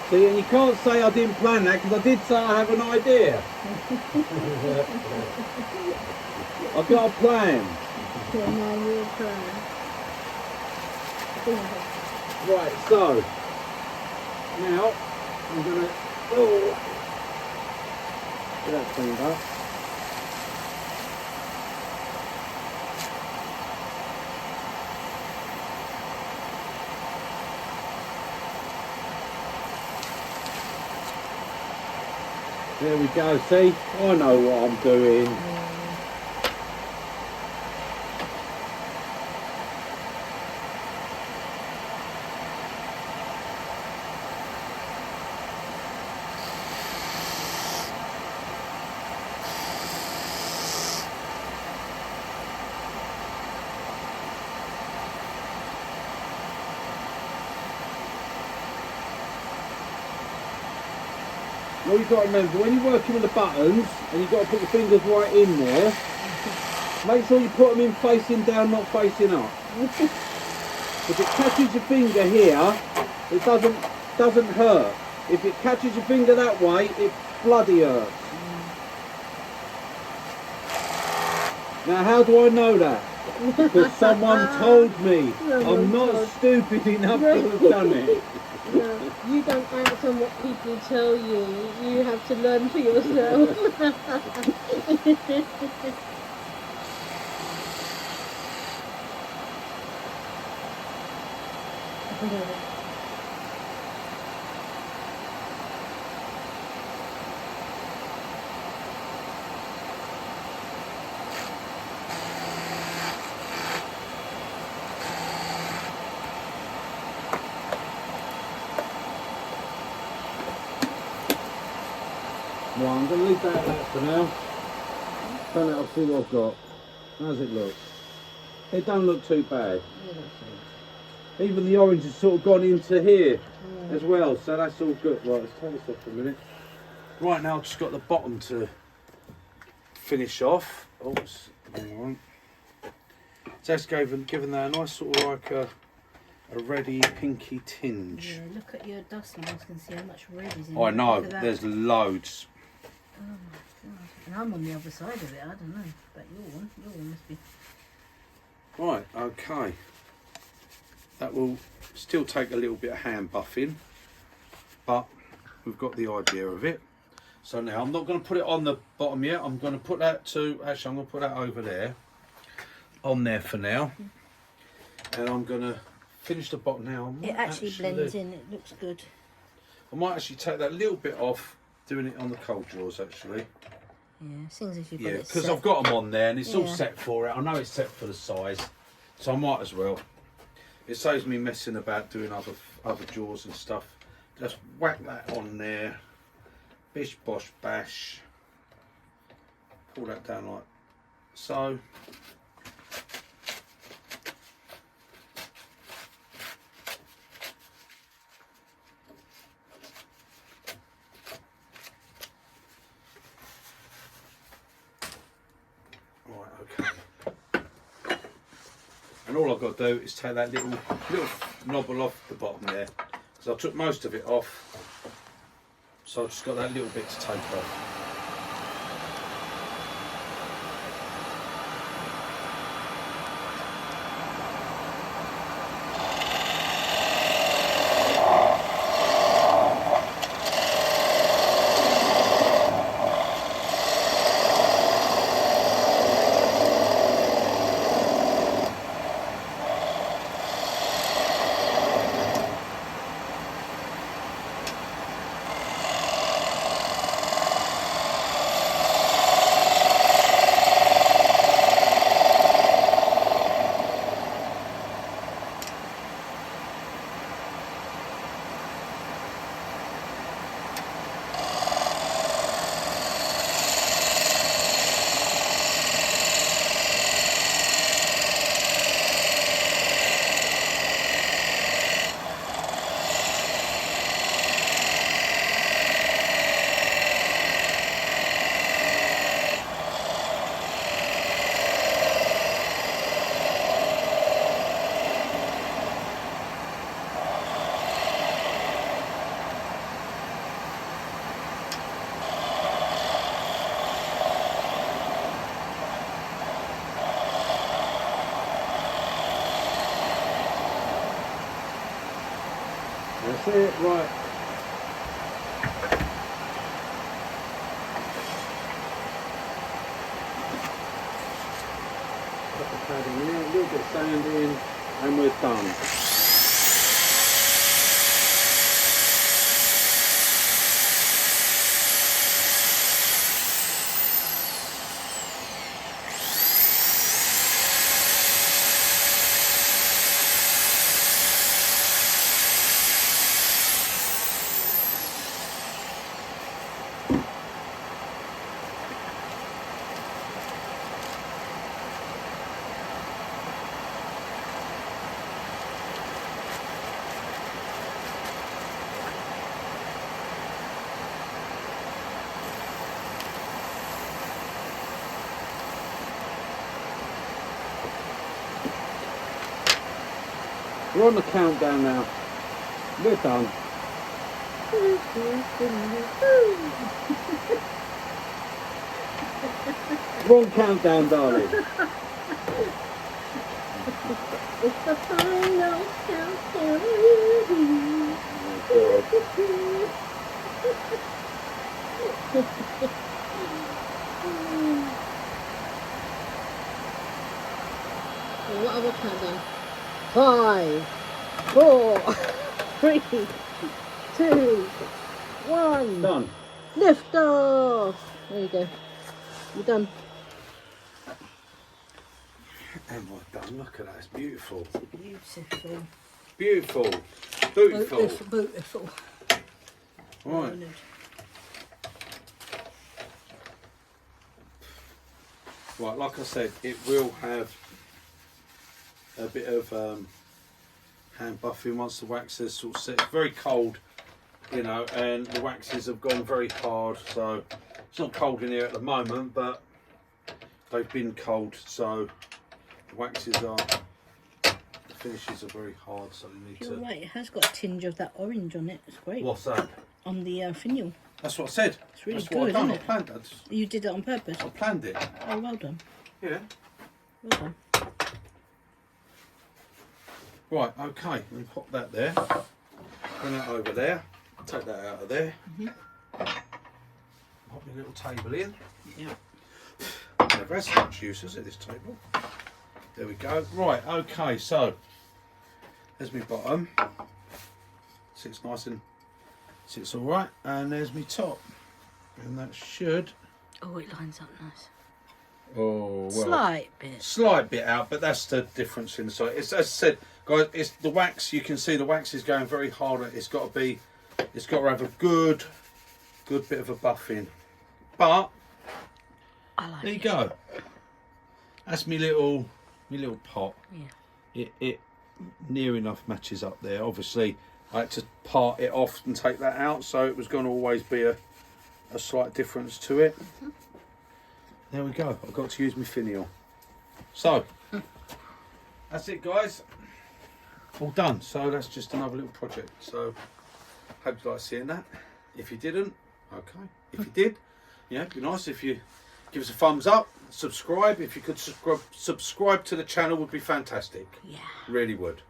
See, and you can't say I didn't plan that, because I did say I have an idea. I've got a plan. Yeah, now you're trying. Right, so now I'm gonna get that cleaned up. There we go, see? I know what I'm doing. What you've got to remember, when you're working with the buttons and you've got to put your fingers right in there, make sure you put them in facing down, not facing up. If it catches your finger here, it doesn't hurt. If it catches your finger that way, it bloody hurts. Now how do I know that? Because someone told me. I'm not stupid enough to have done it. No, you don't act on what people tell you. You have to learn for yourself. Well, I'm going to leave that at that for now. Turn it up, see what I've got. How's it look? It don't look too bad. Even the orange has sort of gone into here as well, so that's all good. Right, let's turn this off for a minute. Right, now I've just got the bottom to finish off. Oops, hang on. So that's given that a nice sort of like a reddy pinky tinge. Yeah, look at your dust mask and see how much red is in I it. know, Look at that. there's loads. Oh my god. And I'm on the other side of it, I don't know. But your one must be. Right, okay. That will still take a little bit of hand buffing, but we've got the idea of it. So now I'm not going to put it on the bottom yet. I'm going to put that actually I'm going to put that over there, on there for now. And I'm going to finish the bottom now. It actually blends in, it looks good. I might actually take that little bit off, doing it on the cold drawers actually. Yeah, seems as you've got it because set. I've got them on there and it's all Yeah. set for it. I know it's set for the size, so I might as well. It saves me messing about doing other drawers and stuff. Just whack that on there. Bish bosh bash. Pull that down like so. And all I've got to do is take that little knobble off the bottom there, because I took most of it off, so I've just got that little bit to take off. That's it, right. Put the padding in, a little bit of sand in, and we're done. We're on the countdown now. We're done. Wrong countdown, darling. It's the final countdown. What other countdown? 5, 4, 3, 2, 1. Done. Lift off. There you go. You're done. And we're done. Look at that. It's beautiful. Beautiful. Beautiful. Beautiful. Beautiful. Right. Right, like I said, it will have a bit of hand buffing once the wax is sort of set. It's very cold, you know, and the waxes have gone very hard, so it's not cold in here at the moment, but they've been cold, so the waxes are, the finishes are very hard, so you need You're to... right, it has got a tinge of that orange on it. It's great. What's that? On the finial. That's what I said. It's really That's what good, I've done. isn't I it? planned that. You did it on purpose. I planned it. Oh, well done. Yeah. Well done. Right, okay, let me pop that there. Bring that over there. Take that out of there. Pop your little table in. Yeah. Never had so much use, has it, this table? There we go. Right, okay, so there's my bottom. Sits nice and sits all right. And there's my top. And that should... Oh, it lines up nice. Oh, well... Slight bit out, but that's the difference in the size. It's, as I said, guys, it's the wax. You can see the wax is going very hard. It's got to have a good bit of a buff in. But I like there you it. go. That's my little pot. Yeah. It near enough matches up there. Obviously, I had to part it off and take that out, so it was going to always be a slight difference to it. There we go. I've got to use my finial. So that's it, guys. All done. So that's just another little project. So hope you like seeing that. If you didn't, okay. If you did, yeah, it'd be nice if you give us a thumbs up, subscribe. If you could subscribe to the channel, would be fantastic. Yeah. Really would.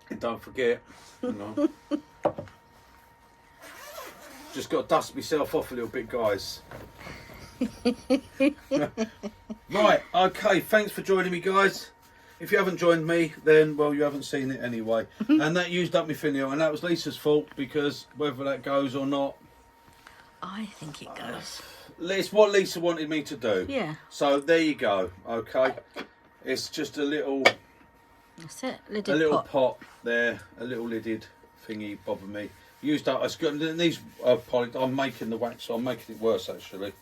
And don't forget, you know, just got to dust myself off a little bit, guys. Right, okay, thanks for joining me, guys. If you haven't joined me, then, well, you haven't seen it anyway. And that used up my finial, and that was Lisa's fault, because whether that goes or not, I think it goes. it's what Lisa wanted me to do. Yeah. So there you go, okay. It's just a little... That's it. A little pot there, a little lidded thingy bobbing me. Used up. It's got these. I'm making the wax, so I'm making it worse actually.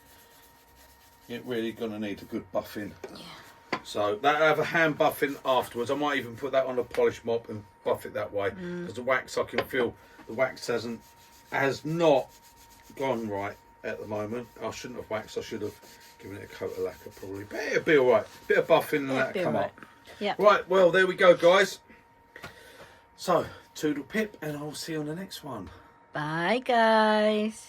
It really gonna need a good buffing. Yeah. So that'll have a hand buffing afterwards. I might even put that on a polish mop and buff it that way, because the wax, I can feel the wax has not gone right at the moment. I shouldn't have waxed. I should have given it a coat of lacquer probably, but it'll be all right. Bit of buffing and that'll come up. Yeah. Right, well, there we go, guys. So, toodle pip, and I'll see you on the next one. Bye, guys.